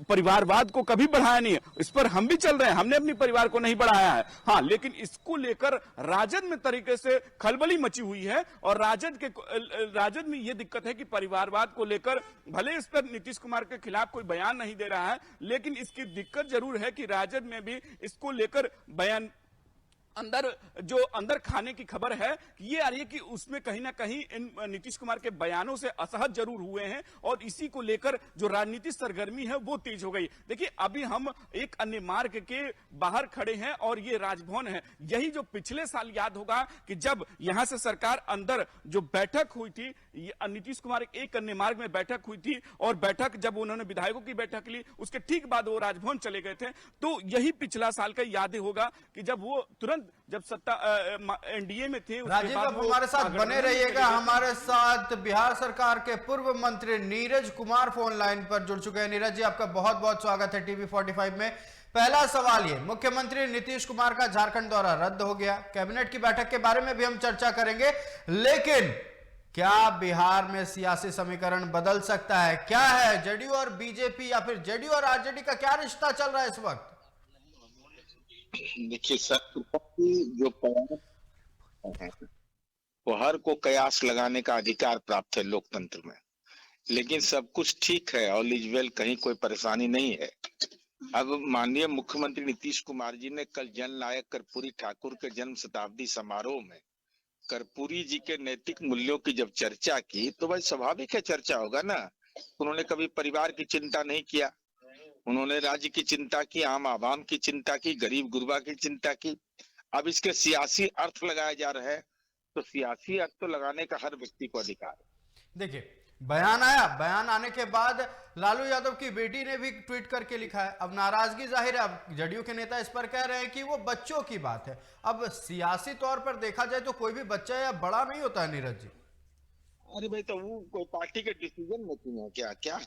परिवारवाद को कभी बढ़ाया नहीं है। इस पर हम भी चल रहे हैं, हमने अपने परिवार को नहीं बढ़ाया है। हाँ, लेकिन इसको लेकर राजद में तरीके से खलबली मची हुई है और राजद में यह दिक्कत है कि परिवारवाद को लेकर भले इस पर नीतीश कुमार के खिलाफ कोई बयान नहीं दे रहा है, लेकिन इसकी दिक्कत जरूर है कि राजद में भी इसको लेकर बयान अंदर खाने की खबर है कि ये आ रही है कि उसमें कहीं ना कहीं इन नीतीश कुमार के बयानों से असहज जरूर हुए हैं और इसी को लेकर जो राजनीतिक सरगर्मी है वो तेज हो गई। देखिए, अभी हम एक अन्य मार्ग के बाहर खड़े हैं और ये राजभवन है। यही जो पिछले साल याद होगा कि जब यहां से सरकार अंदर जो बैठक हुई थी, नीतीश कुमार एक अन्य मार्ग में बैठक हुई थी और बैठक जब उन्होंने विधायकों की बैठक ली, उसके ठीक बाद वो राजभवन चले गए थे। तो यही पिछला साल का याद होगा कि जब वो तुरंत जब सत्ता एनडीए में थे। राजीव, आप हमारे साथ बने रहिएगा। हमारे साथ बिहार सरकार के पूर्व मंत्री नीरज कुमार फोन लाइन पर जुड़ चुके हैं। नीरज जी, आपका बहुत बहुत स्वागत है टीवी 45 में। पहला सवाल ये, मुख्यमंत्री नीतीश कुमार का झारखंड दौरा रद्द हो गया, कैबिनेट की बैठक के बारे में भी हम चर्चा करेंगे, लेकिन क्या बिहार में सियासी समीकरण बदल सकता है? क्या है जेडीयू और बीजेपी या फिर जेडीयू और आरजेडी का क्या रिश्ता चल रहा है इस वक्त? देखिए, सरकार की जो वो हर को कयास लगाने का अधिकार प्राप्त है लोकतंत्र में, लेकिन सब कुछ ठीक है और लिजवेल, कहीं कोई परेशानी नहीं है। अब माननीय मुख्यमंत्री नीतीश कुमार जी ने कल जननायक कर्पूरी ठाकुर के जन्म शताब्दी समारोह में कर्पूरी जी के नैतिक मूल्यों की जब चर्चा की, तो भाई स्वाभाविक है चर्चा होगा ना। उन्होंने कभी परिवार की चिंता नहीं किया, उन्होंने राज्य की चिंता की, आम आवाम की चिंता की, गरीब गुरबा की चिंता की। अब इसके सियासी अर्थ लगाया जा रहा है, तो सियासी अर्थ तो लगाने का हर व्यक्ति को अधिकार है। देखिए, बयान आया, बयान आने के बाद लालू यादव की बेटी ने भी ट्वीट करके लिखा है। अब नाराजगी जाहिर है, अब जदयू के नेता इस पर कह रहे हैं कि वो बच्चों की बात है। अब सियासी तौर पर देखा जाए तो कोई भी बच्चा या बड़ा नहीं होता है नीरज जी। अरे भाई, तो वो कोई पार्टी के डिसीजन मेकिंग है क्या?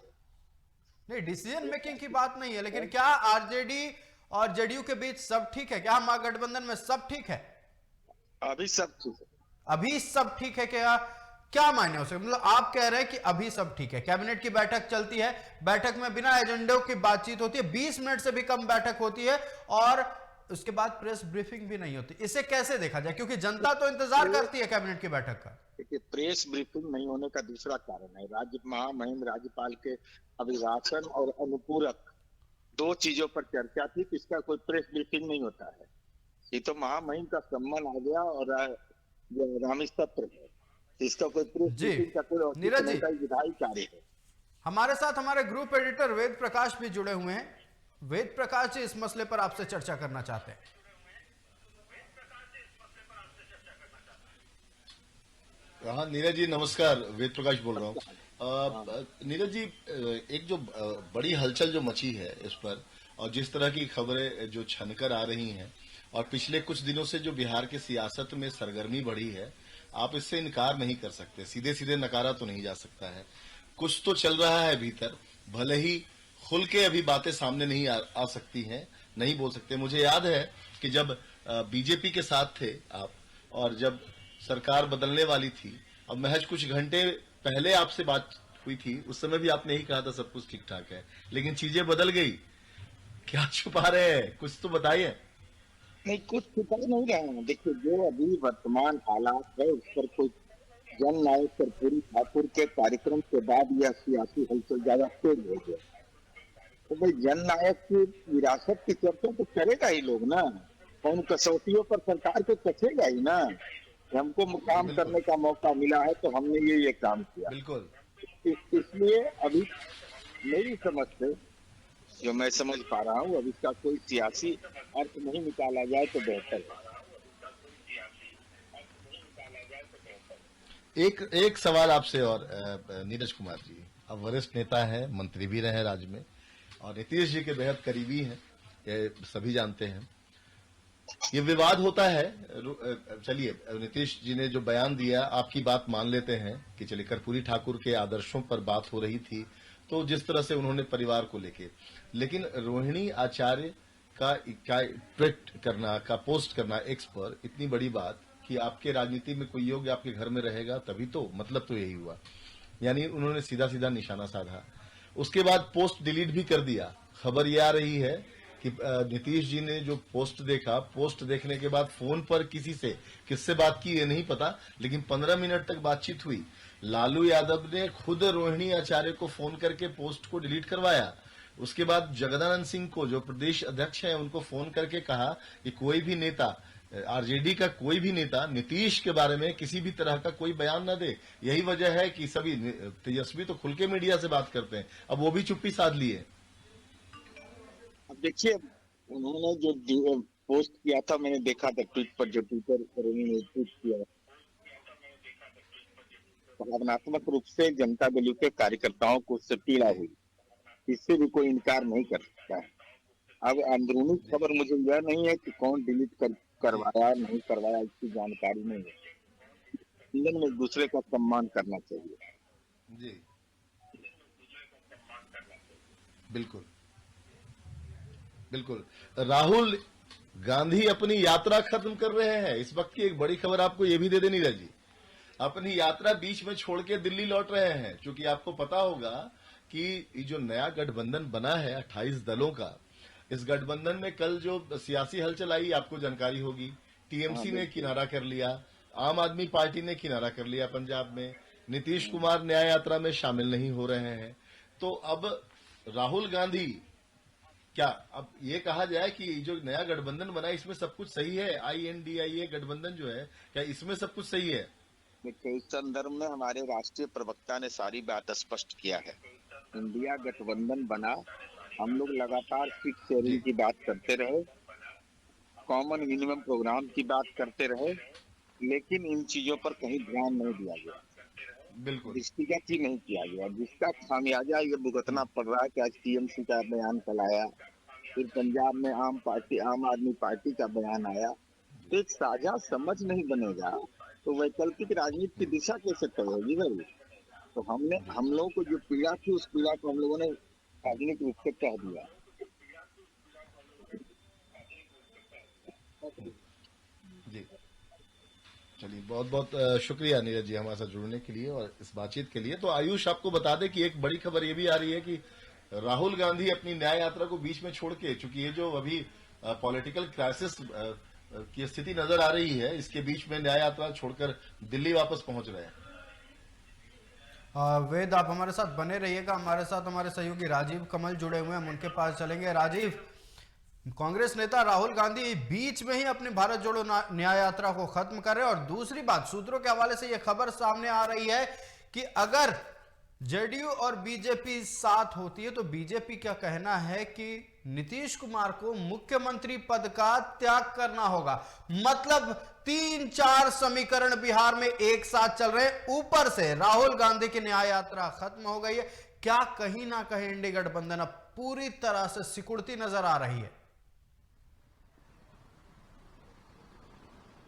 नहीं, डिसीजन मेकिंग की बात नहीं है, लेकिन क्या आरजेडी और जेडीयू के बीच सब ठीक है? क्या महागठबंधन में सब ठीक है? अभी सब ठीक है। अभी सब ठीक है क्या? क्या मायने उसे? मतलब आप कह रहे हैं कि अभी सब ठीक है, कैबिनेट की बैठक चलती है, बैठक में बिना एजेंडों की बातचीत होती है, 20 मिनट से भी कम बैठक होती है और उसके बाद प्रेस ब्रीफिंग भी नहीं होती। इसे कैसे देखा जाए, क्योंकि जनता तो इंतजार करती है कैबिनेट की बैठक का? देखिए, प्रेस ब्रीफिंग नहीं होने का दूसरा कारण है राज्य महामहिम राज्यपाल के अभिभाषण और अनुपूरक दो चीजों पर चर्चा थी, इसका कोई प्रेस ब्रीफिंग नहीं होता है। ये तो महामहिम का सम्मान आ गया और जो आगामी सत्र है, इसका कोई प्रेस जी। मीटिंग का कोई नीरज जी। औचित्य विधायी कार्य है। हमारे साथ हमारे ग्रुप एडिटर वेद प्रकाश भी जुड़े हुए हैं। वेद प्रकाश जी इस मसले पर आपसे चर्चा करना चाहते हैं। हाँ नीरज जी नमस्कार, वेद प्रकाश बोल रहा हूँ। नीरज जी, एक जो बड़ी हलचल जो मची है इस पर, और जिस तरह की खबरें जो छनकर आ रही हैं, और पिछले कुछ दिनों से जो बिहार की सियासत में सरगर्मी बढ़ी है, आप इससे इनकार नहीं कर सकते, सीधे सीधे नकारा तो नहीं जा सकता है। कुछ तो चल रहा है भीतर, भले ही खुल के अभी बातें सामने नहीं आ सकती हैं, नहीं बोल सकते। मुझे याद है कि जब बीजेपी के साथ थे आप, और जब सरकार बदलने वाली थी, अब महज कुछ घंटे पहले आपसे बात हुई थी, उस समय भी आपने ही कहा था सब कुछ ठीक ठाक है, लेकिन चीजें बदल गई। क्या छुपा रहे हैं, कुछ तो बताइए। नहीं, कुछ छुपा नहीं रहे हैं। देखिए, जो अभी वर्तमान हालात है उस पर कोई जननायक कर्पूरी ठाकुर के कार्यक्रम के बाद यह सियासी हलचल ज्यादा तेज हो गया। तो भाई जननायक की विरासत की चर्चा तो करेगा ही लोग ना, और उन कसौटियों पर सरकार को कसेगा ही ना। हमको काम करने का मौका मिला है तो हमने ये काम किया। बिल्कुल। इसलिए अभी मेरी समझ से, जो मैं समझ पा रहा हूँ, अब इसका कोई सियासी अर्थ नहीं निकाला जाए तो बेहतर है। एक सवाल आपसे और नीरज कुमार जी, अब वरिष्ठ नेता है, मंत्री भी रहे राज्य में, और नीतीश जी के बेहद करीबी हैं, ये सभी जानते हैं। ये विवाद होता है, चलिए नीतीश जी ने जो बयान दिया, आपकी बात मान लेते हैं कि चलिए कर्पूरी ठाकुर के आदर्शों पर बात हो रही थी, तो जिस तरह से उन्होंने परिवार को लेके, लेकिन रोहिणी आचार्य का ट्वीट करना, का पोस्ट करना एक्स पर, इतनी बड़ी बात कि आपके राजनीति में कोई योग्य आपके घर में रहेगा तभी तो, मतलब तो यही हुआ। यानी उन्होंने सीधा सीधा निशाना साधा। उसके बाद पोस्ट डिलीट भी कर दिया। खबर यह आ रही है कि नीतीश जी ने जो पोस्ट देखा, पोस्ट देखने के बाद फोन पर किसी से किससे बात की ये नहीं पता, लेकिन 15 मिनट तक बातचीत हुई। लालू यादव ने खुद रोहिणी आचार्य को फोन करके पोस्ट को डिलीट करवाया। उसके बाद जगदानंद सिंह को, जो प्रदेश अध्यक्ष हैं, उनको फोन करके कहा कि कोई भी नेता, आरजेडी का कोई भी नेता नीतीश के बारे में किसी भी तरह का कोई बयान न दे। यही वजह है कि सभी, तेजस्वी तो खुल के मीडिया से बात करते हैं, अब वो भी चुप्पी साध लिए। अब देखिए, उन्होंने जो पोस्ट किया था, मैंने देखा था ट्वीट पर, जो ट्विटर पर उन्होंने ट्वीट किया, भावनात्मक रूप से जनता दल के कार्यकर्ताओं को उससे पीड़ा हुई, इससे भी कोई इनकार नहीं कर सकता है। अब अंदरूनी खबर मुझे यह नहीं है कि कौन डिलीट करवाया नहीं करवाया, इसकी जानकारी नहीं है। जीवन में एक दूसरे का सम्मान करना चाहिए। जी बिल्कुल बिल्कुल। राहुल गांधी अपनी यात्रा खत्म कर रहे हैं। इस वक्त की एक बड़ी खबर आपको ये भी दे देनी नीरज जी, अपनी यात्रा बीच में छोड़ के दिल्ली लौट रहे हैं। क्योंकि आपको पता होगा कि ये जो नया गठबंधन बना है 28 दलों का, इस गठबंधन में कल जो सियासी हलचल आई आपको जानकारी होगी। टीएमसी ने किनारा कर लिया, आम आदमी पार्टी ने किनारा कर लिया पंजाब में, नीतीश कुमार न्याय यात्रा में शामिल नहीं हो रहे हैं। तो अब राहुल गांधी, क्या अब ये कहा जाए कि जो नया गठबंधन बना इसमें सब कुछ सही है? INDIA गठबंधन जो है, क्या इसमें सब कुछ सही है? देखिए, इस संदर्भ में हमारे राष्ट्रीय प्रवक्ता ने सारी बात स्पष्ट किया है। इंडिया गठबंधन बना, हम लोग लगातार सीट शेयरिंग की बात करते रहे, कॉमन मिनिमम प्रोग्राम की बात करते रहे, लेकिन इन चीजों पर कहीं ध्यान नहीं दिया गया, बिल्कुल दृष्टिगत ही नहीं किया गया, जिसका खामियाजा ये भुगतना पड़ रहा है कि आज टीएमसी का बयान कल आया, फिर पंजाब में आम आदमी पार्टी का बयान आया। तो एक साझा समझ नहीं बनेगा तो वैकल्पिक राजनीति की दिशा कैसे तय होगी भाई? तो हम लोगों को जो पीड़ा थी, उस पीड़ा को हम लोगों ने सार्वजनिक रूप से कह दिया। जी चलिए, बहुत बहुत शुक्रिया नीरज जी हमारे साथ जुड़ने के लिए और इस बातचीत के लिए। तो आयुष आपको बता दें कि एक बड़ी खबर ये भी आ रही है कि राहुल गांधी अपनी न्याय यात्रा को बीच में छोड़ के, चूंकि ये जो अभी पॉलिटिकल क्राइसिस की स्थिति नजर आ रही है, इसके बीच में न्याय यात्रा छोड़कर दिल्ली वापस पहुंच रहे हैं। वेद, आप हमारे साथ बने रहिएगा। हमारे साथ हमारे सहयोगी राजीव कमल जुड़े हुए हैं, हम उनके पास चलेंगे। राजीव, कांग्रेस नेता राहुल गांधी बीच में ही अपनी भारत जोड़ो न्याय यात्रा को खत्म कर रहे हैं। और दूसरी बात, सूत्रों के हवाले से यह खबर सामने आ रही है कि अगर जेडीयू और बीजेपी साथ होती है तो बीजेपी का कहना है कि नीतीश कुमार को मुख्यमंत्री पद का त्याग करना होगा। मतलब 3-4 समीकरण बिहार में एक साथ चल रहे हैं। ऊपर से राहुल गांधी की न्याय यात्रा खत्म हो गई है। क्या कहीं ना कहीं इंडी गठबंधन अब पूरी तरह से सिकुड़ती नजर आ रही है?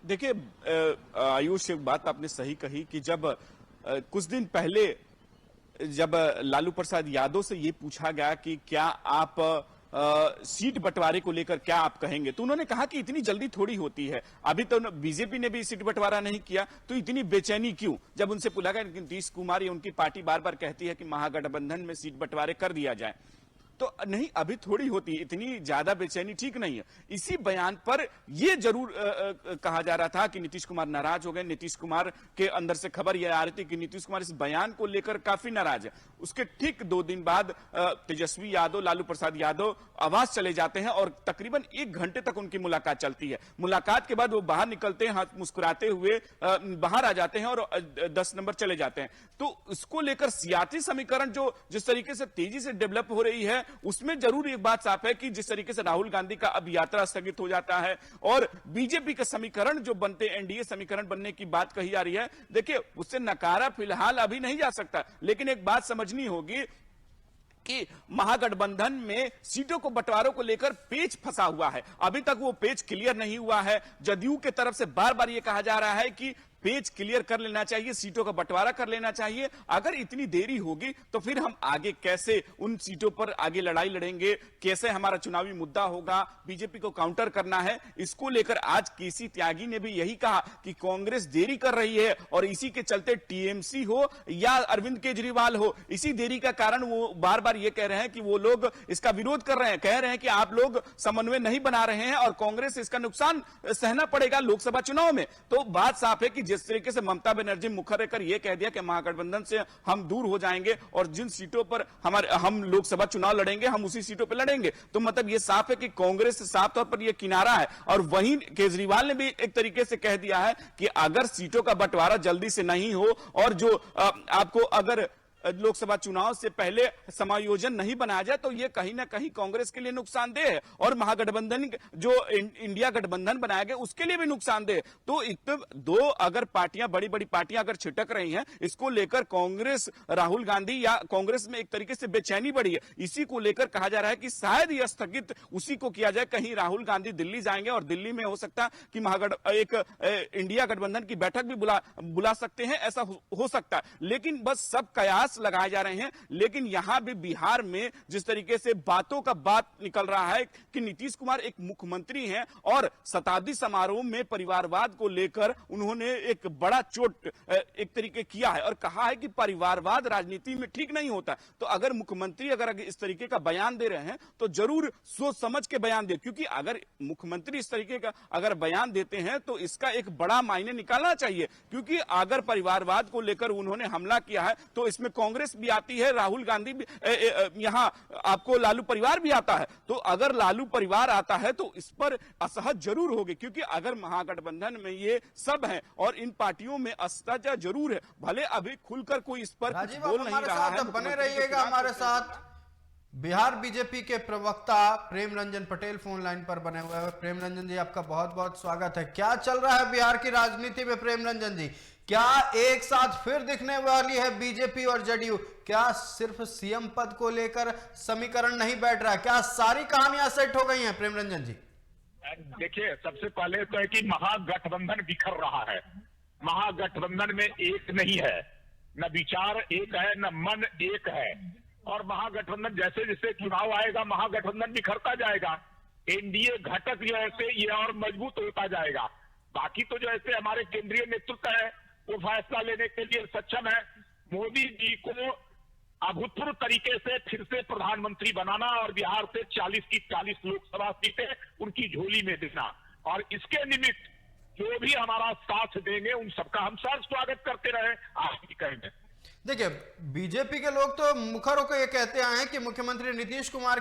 देखिए आयुष, एक बात आपने सही कही कि जब कुछ दिन पहले जब लालू प्रसाद यादव से ये पूछा गया कि क्या आप सीट बंटवारे को लेकर क्या आप कहेंगे, तो उन्होंने कहा कि इतनी जल्दी थोड़ी होती है, अभी तो बीजेपी ने भी सीट बंटवारा नहीं किया, तो इतनी बेचैनी क्यों। जब उनसे पूछा गया कि नीतीश कुमार या उनकी पार्टी बार बार कहती है कि महागठबंधन में सीट बंटवारे कर दिया जाए, तो नहीं अभी थोड़ी होती, इतनी ज्यादा बेचैनी ठीक नहीं है। इसी बयान पर यह जरूर कहा जा रहा था कि नीतीश कुमार नाराज हो गए। नीतीश कुमार के अंदर से खबर यह आ रही थी कि नीतीश कुमार इस बयान को लेकर काफी नाराज है। उसके ठीक 2 दिन बाद तेजस्वी यादव, लालू प्रसाद यादव आवास चले जाते हैं और तकरीबन 1 घंटे तक उनकी मुलाकात चलती है। मुलाकात के बाद वो बाहर निकलते हैं, हाथ मुस्कुराते हुए बाहर आ जाते हैं और 10 नंबर चले जाते हैं। तो इसको लेकर सियासी समीकरण जो जिस तरीके से तेजी से डेवलप हो रही है, उसमें जरूर एक बात साफ है कि जिस तरीके से राहुल गांधी का अब यात्रा स्थगित हो जाता है और बीजेपी के समीकरण जो बनते, एनडीए समीकरण बनने की बात कही जा रही है, देखिए उससे नकारा फिलहाल अभी नहीं जा सकता। लेकिन एक बात समझनी होगी कि महागठबंधन में सीटों को बंटवारों को लेकर पेच फंसा हुआ है। अभी तक वो पेच क्लियर नहीं हुआ है। जदयू की तरफ से बार बार ये कहा जा रहा है कि पेज क्लियर कर लेना चाहिए, सीटों का बंटवारा कर लेना चाहिए। अगर इतनी देरी होगी तो फिर हम आगे कैसे उन सीटों पर आगे लड़ाई लड़ेंगे, कैसे हमारा चुनावी मुद्दा होगा, बीजेपी को काउंटर करना है। इसको लेकर आज केसी त्यागी ने भी यही कहा कि कांग्रेस देरी कर रही है और इसी के चलते टीएमसी हो या अरविंद केजरीवाल हो, इसी देरी का कारण वो बार बार ये कह रहे हैं कि वो लोग इसका विरोध कर रहे हैं, कह रहे हैं कि आप लोग समन्वय नहीं बना रहे हैं और कांग्रेस इसका नुकसान सहना पड़ेगा लोकसभा चुनाव में। तो बात साफ है कि जिस तरीके से ममता बनर्जी मुखर रहकर यह कह दिया कि महागठबंधन से हम दूर हो जाएंगे और जिन सीटों पर हम लोकसभा चुनाव लड़ेंगे हम उसी सीटों पर लड़ेंगे, तो मतलब यह साफ है कि कांग्रेस साफ तौर पर यह किनारा है। और वहीं केजरीवाल ने भी एक तरीके से कह दिया है कि अगर सीटों का बंटवारा जल्दी से नहीं हो और जो आपको अगर लोकसभा चुनाव से पहले समायोजन नहीं बनाया जाए तो यह कहीं ना कहीं कांग्रेस के लिए नुकसानदेह है और महागठबंधन जो इंडिया गठबंधन बनाया गया उसके लिए भी नुकसानदेह। तो दो अगर पार्टियां, बड़ी बड़ी पार्टियां अगर छिटक रही हैं, इसको लेकर कांग्रेस, राहुल गांधी या कांग्रेस में एक तरीके से बेचैनी बढ़ी है। इसी को लेकर कहा जा रहा है कि शायद यह स्थगित उसी को किया जाए। कहीं राहुल गांधी दिल्ली जाएंगे और दिल्ली में हो सकता है कि एक इंडिया गठबंधन की बैठक भी बुला सकते हैं, ऐसा हो सकता है। लेकिन बस सब कयास लगाए जा रहे हैं। लेकिन यहां भी बिहार में जिस तरीके से बातों का बात निकल रहा है कि नीतीश कुमार एक मुख्यमंत्री हैं और शताब्दी समारोह में परिवारवाद को लेकर उन्होंने एक बड़ा चोट एक तरीके किया है और कहा है कि परिवारवाद राजनीति में ठीक नहीं होता। तो अगर मुख्यमंत्री अगर इस तरीके का बयान दे रहे हैं तो जरूर सोच समझ के बयान दे, क्योंकि अगर मुख्यमंत्री इस तरीके का अगर बयान देते हैं तो इसका एक बड़ा मायने निकालना चाहिए। क्योंकि अगर परिवारवाद को लेकर उन्होंने हमला किया है तो इसमें कांग्रेस भी आती है, राहुल गांधी भी, यहां आपको लालू परिवार भी आता है। तो अगर लालू परिवार आता है तो इस पर असहज जरूर होगी, क्योंकि अगर महागठबंधन में ये सब है और इन पार्टियों में असहज जरूर है, भले अभी खुलकर कोई इस पर कुछ बोल नहीं रहा है। बने रहिएगा हमारे साथ। बिहार बीजेपी के प्रवक्ता प्रेम रंजन पटेल फोन लाइन पर बने हुए हैं। प्रेम रंजन जी, आपका बहुत बहुत स्वागत है। क्या चल रहा है बिहार की राजनीति में प्रेम रंजन जी? क्या एक साथ फिर दिखने वाली है बीजेपी और जेडीयू? क्या सिर्फ सीएम पद को लेकर समीकरण नहीं बैठ रहा है? क्या सारी कहानियां सेट हो गई हैं प्रेम रंजन जी? देखिए, सबसे पहले तो है कि महागठबंधन बिखर रहा है। महागठबंधन में एक नहीं है, न विचार एक है, न मन एक है। और महागठबंधन जैसे जैसे चुनाव आएगा महागठबंधन बिखरता जाएगा। एनडीए घटक जो ऐसे ये और मजबूत होता जाएगा। बाकी तो जो ऐसे हमारे केंद्रीय नेतृत्व है वो फैसला लेने के लिए सक्षम है। मोदी जी को अभूतपूर्व तरीके से फिर से प्रधानमंत्री बनाना और बिहार से 40 की 40 लोकसभा सीटें उनकी झोली में देना, और इसके निमित्त जो भी हमारा साथ देंगे उन सबका हम सर स्वागत करते रहे। आप भी कहेंगे देखिए, बीजेपी के लोग तो मुखर होकर ये कहते आए हैं कि मुख्यमंत्री नीतीश कुमार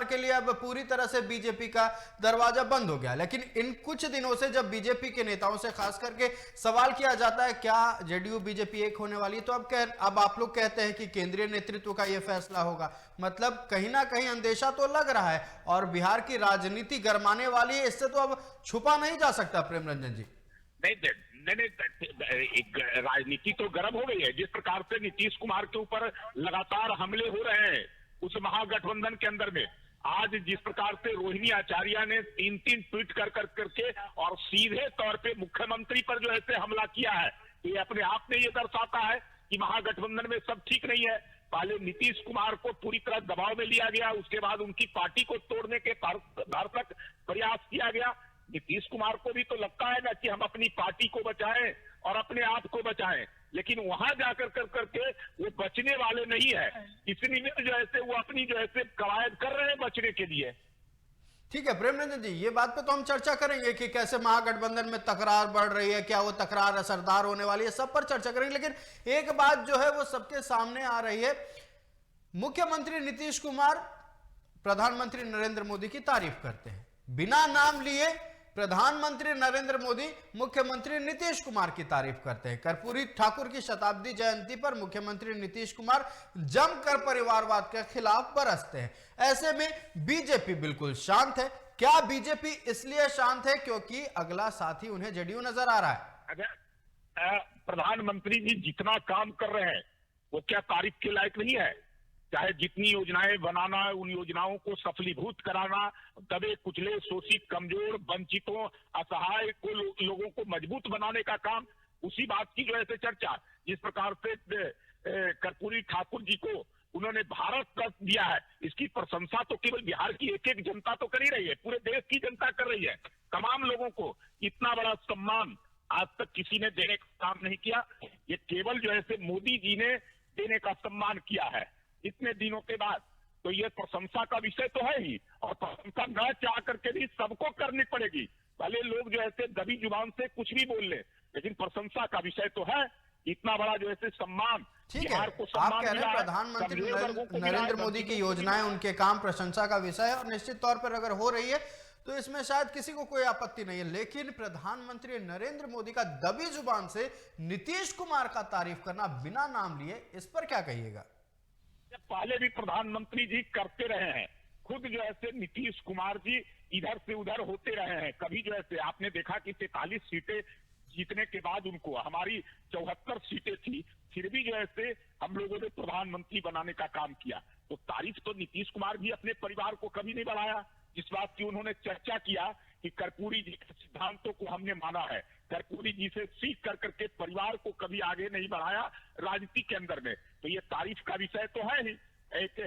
के लिए अब पूरी तरह से बीजेपी का दरवाजा बंद हो गया। लेकिन इन कुछ दिनों से जब बीजेपी के नेताओं से खास करके सवाल किया जाता है क्या जेडीयू बीजेपी एक होने वाली है, तो अब आप लोग कहते हैं कि केंद्रीय नेतृत्व का यह फैसला होगा। मतलब कहीं ना कहीं अंदेशा तो लग रहा है और बिहार की राजनीति गरमाने वाली है, इससे तो अब छुपा नहीं जा सकता। प्रेम रंजन जी, नहीं, एक राजनीति तो गर्म हो गई है। जिस प्रकार से नीतीश कुमार के ऊपर लगातार हमले हो रहे हैं उस महागठबंधन के अंदर में, आज जिस प्रकार से रोहिणी आचार्य ने 3-3 ट्वीट करके और सीधे तौर पे मुख्यमंत्री पर जो है हमला किया है, तो ये अपने आप में ये दर्शाता है कि महागठबंधन में सब ठीक नहीं है। पहले नीतीश कुमार को पूरी तरह दबाव में लिया गया, उसके बाद उनकी पार्टी को तोड़ने के भरसक प्रयास किया गया। नीतीश कुमार को भी तो लगता है ना कि हम अपनी पार्टी को बचाएं और अपने आप को बचाएं, लेकिन वहां जाकर करके वो बचने वाले नहीं है। इसलिए जो है वो अपनी जो है कवायद कर रहे हैं बचने के लिए। ठीक है प्रेम रंजन जी, ये बात पे तो हम चर्चा करेंगे कि कैसे महागठबंधन में तकरार बढ़ रही है, क्या वो तकरार असरदार होने वाली है, सब पर चर्चा करेंगे। लेकिन एक बात जो है वो सबके सामने आ रही है, मुख्यमंत्री नीतीश कुमार प्रधानमंत्री नरेंद्र मोदी की तारीफ करते हैं, बिना नाम लिए प्रधानमंत्री नरेंद्र मोदी मुख्यमंत्री नीतीश कुमार की तारीफ करते हैं। कर्पूरी ठाकुर की शताब्दी जयंती पर मुख्यमंत्री नीतीश कुमार जमकर परिवारवाद के खिलाफ बरसते हैं। ऐसे में बीजेपी बिल्कुल शांत है। क्या बीजेपी इसलिए शांत है क्योंकि अगला साथी उन्हें जेडीयू नजर आ रहा है? अगर प्रधानमंत्री जी जितना काम कर रहे हैं वो क्या तारीफ के लायक नहीं है? चाहे जितनी योजनाएं बनाना, उन योजनाओं को सफलीभूत कराना, दबे कुचले, शोषित, कमजोर, वंचितों, असहाय को लोगों को मजबूत बनाने का काम, उसी बात की जो है चर्चा। जिस प्रकार से कर्पूरी ठाकुर जी को उन्होंने भारत रत्न दिया है, इसकी प्रशंसा तो केवल बिहार की एक जनता तो कर ही रही है, पूरे देश की जनता कर रही है। तमाम लोगों को इतना बड़ा सम्मान आज तक किसी ने देने का काम नहीं किया। ये केवल जो है मोदी जी ने देने का सम्मान किया है इतने दिनों के बाद, तो ये प्रशंसा का विषय तो है ही, और प्रशंसा न चाह करके भी सबको करनी पड़ेगी। भले लोग जो है दबी जुबान से कुछ भी बोल ले, लेकिन प्रशंसा का विषय तो है। इतना बड़ा जो है सम्मान, ठीक है, आप कह रहे हैं प्रधानमंत्री नरेंद्र मोदी की योजनाएं, उनके काम प्रशंसा का विषय है, और निश्चित तौर पर अगर हो रही है तो इसमें शायद किसी को कोई आपत्ति नहीं है। लेकिन प्रधानमंत्री नरेंद्र मोदी का दबी जुबान से नीतीश कुमार का तारीफ करना बिना नाम लिए, इस पर क्या कहिएगा? पहले भी प्रधानमंत्री जी करते रहे हैं, खुद जो है नीतीश कुमार जी इधर से उधर होते रहे हैं। कभी जो है आपने देखा कि 43 सीटें जीतने के बाद उनको, हमारी 74 सीटें थी, फिर भी जो है हम लोगों ने प्रधानमंत्री बनाने का काम किया। तो तारीफ तो नीतीश कुमार भी अपने परिवार को कभी नहीं बढ़ाया। जिस बात की उन्होंने चर्चा किया कि कर्पूरी जी के सिद्धांतों को हमने माना है, कर्पूरी जी से सीख करके परिवार को कभी आगे नहीं बढ़ाया राजनीति के अंदर में, तो ये तारीफ का विषय तो है ही एक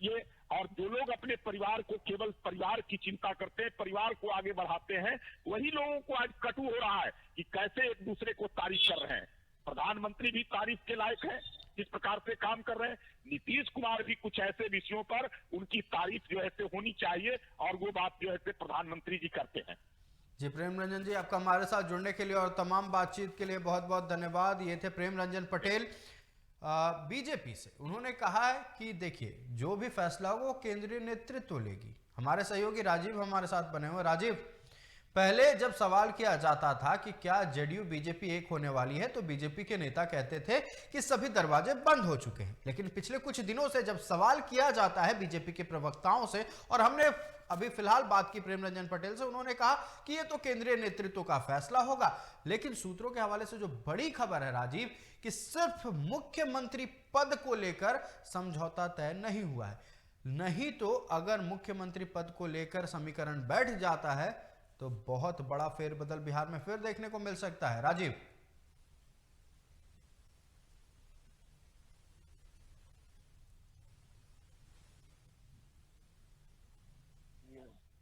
ये। और जो लोग अपने परिवार को, केवल परिवार की चिंता करते हैं, परिवार को आगे बढ़ाते हैं, वही लोगों को आज कटु हो रहा है कि कैसे एक दूसरे को तारीफ कर रहे हैं। प्रधानमंत्री भी तारीफ के लायक है जिस प्रकार से काम कर रहे हैं, नीतीश कुमार भी कुछ ऐसे विषयों पर उनकी तारीफ जो है होनी चाहिए, और वो बात जो है प्रधानमंत्री जी करते हैं। जी प्रेम रंजन जी, आपका हमारे साथ जुड़ने के लिए और तमाम बातचीत के लिए बहुत बहुत धन्यवाद। ये थे प्रेम रंजन पटेल बीजेपी से। उन्होंने कहा है कि देखिए, जो भी फैसला होगा वो केंद्रीय नेतृत्व लेगी। हमारे सहयोगी राजीव हमारे साथ बने हुए। राजीव, पहले जब सवाल किया जाता था कि क्या जेडीयू बीजेपी एक होने वाली है, तो बीजेपी के नेता कहते थे कि सभी दरवाजे बंद हो चुके हैं। लेकिन पिछले कुछ दिनों से जब सवाल किया जाता है बीजेपी के प्रवक्ताओं से, और हमने अभी फिलहाल बात की प्रेम रंजन पटेल से, उन्होंने कहा कि ये तो केंद्रीय नेतृत्व का फैसला होगा। लेकिन सूत्रों के हवाले से जो बड़ी खबर है राजीव, कि सिर्फ मुख्यमंत्री पद को लेकर समझौता तय नहीं हुआ है। नहीं तो अगर मुख्यमंत्री पद को लेकर समीकरण बैठ जाता है तो बहुत बड़ा फेरबदल बिहार में फिर देखने को मिल सकता है। राजीव,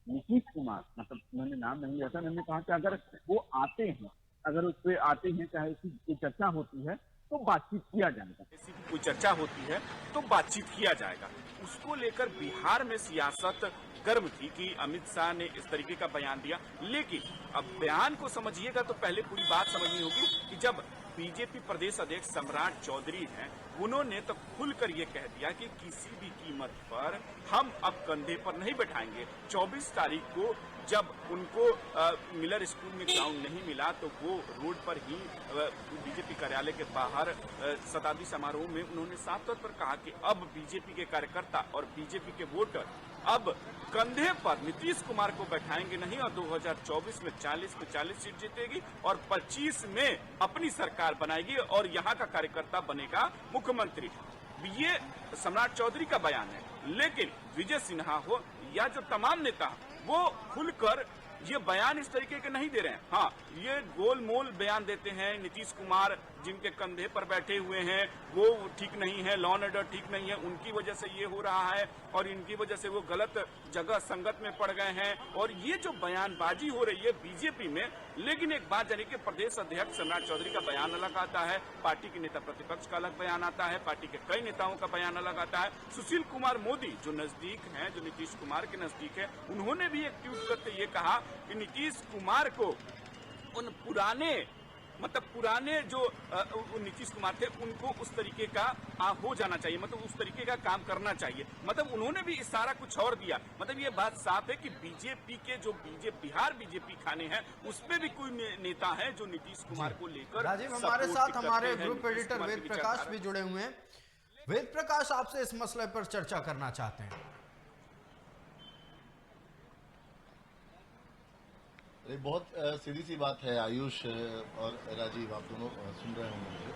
नीतीश कुमार, मतलब उन्होंने नाम नहीं लिया था, उन्होंने कहा कि अगर वो आते हैं, अगर उस पर आते हैं, चाहे उसकी चर्चा होती है तो बातचीत किया जाएगा। ऐसी कोई चर्चा होती है तो बातचीत किया जाएगा। उसको लेकर बिहार में सियासत गर्म थी कि अमित शाह ने इस तरीके का बयान दिया। लेकिन अब बयान को समझिएगा तो पहले पूरी बात समझनी होगी कि जब बीजेपी प्रदेश अध्यक्ष सम्राट चौधरी हैं, उन्होंने तो खुलकर ये कह दिया कि किसी भी कीमत पर हम अब कंधे पर नहीं बैठाएंगे। 24 तारीख को जब उनको मिलर स्कूल में ग्राउंड नहीं मिला तो वो रोड पर ही बीजेपी कार्यालय के बाहर शताब्दी समारोह में उन्होंने साफ तौर पर कहा कि अब बीजेपी के कार्यकर्ता और बीजेपी के वोटर अब कंधे पर नीतीश कुमार को बैठाएंगे नहीं और 2024 में 40 में 40 सीट जीतेगी और 25 में अपनी सरकार बनाएगी और यहाँ का कार्यकर्ता बनेगा मुख्यमंत्री। ये सम्राट चौधरी का बयान है, लेकिन विजय सिन्हा हो या जो तमाम नेता वो खुलकर ये बयान इस तरीके के नहीं दे रहे हैं। हाँ, ये गोलमोल बयान देते हैं। नीतीश कुमार जिनके कंधे पर बैठे हुए हैं वो ठीक नहीं है, लॉ एंड ऑर्डर ठीक नहीं है, उनकी वजह से ये हो रहा है और इनकी वजह से वो गलत जगह संगत में पड़ गए हैं और ये जो बयानबाजी हो रही है बीजेपी में। लेकिन एक बात जानिए कि प्रदेश अध्यक्ष सम्राट चौधरी का बयान अलग आता है, पार्टी के नेता प्रतिपक्ष का अलग बयान आता है, पार्टी के कई नेताओं का बयान अलग आता है। सुशील कुमार मोदी जो नजदीक हैं, जो नीतीश कुमार के नजदीक है, उन्होंने भी एक ट्वीट करते ये कहा कि नीतीश कुमार को उन पुराने जो नीतीश कुमार थे उनको उस तरीके का हो जाना चाहिए, मतलब उस तरीके का काम करना चाहिए। मतलब उन्होंने भी इशारा कुछ और दिया। मतलब ये बात साफ है कि बीजेपी के जो बिहार बीजेपी खाने हैं उसमें भी कोई नेता है जो नीतीश कुमार को लेकर। राजीव, हमारे साथ हमारे ग्रुप एडिटर वेद प्रकाश भी जुड़े हुए हैं। वेद प्रकाश, आपसे इस मसले पर चर्चा करना चाहते हैं। ये बहुत सीधी सी बात है आयुष और राजीव, आप दोनों सुन रहे होंगे मुझे।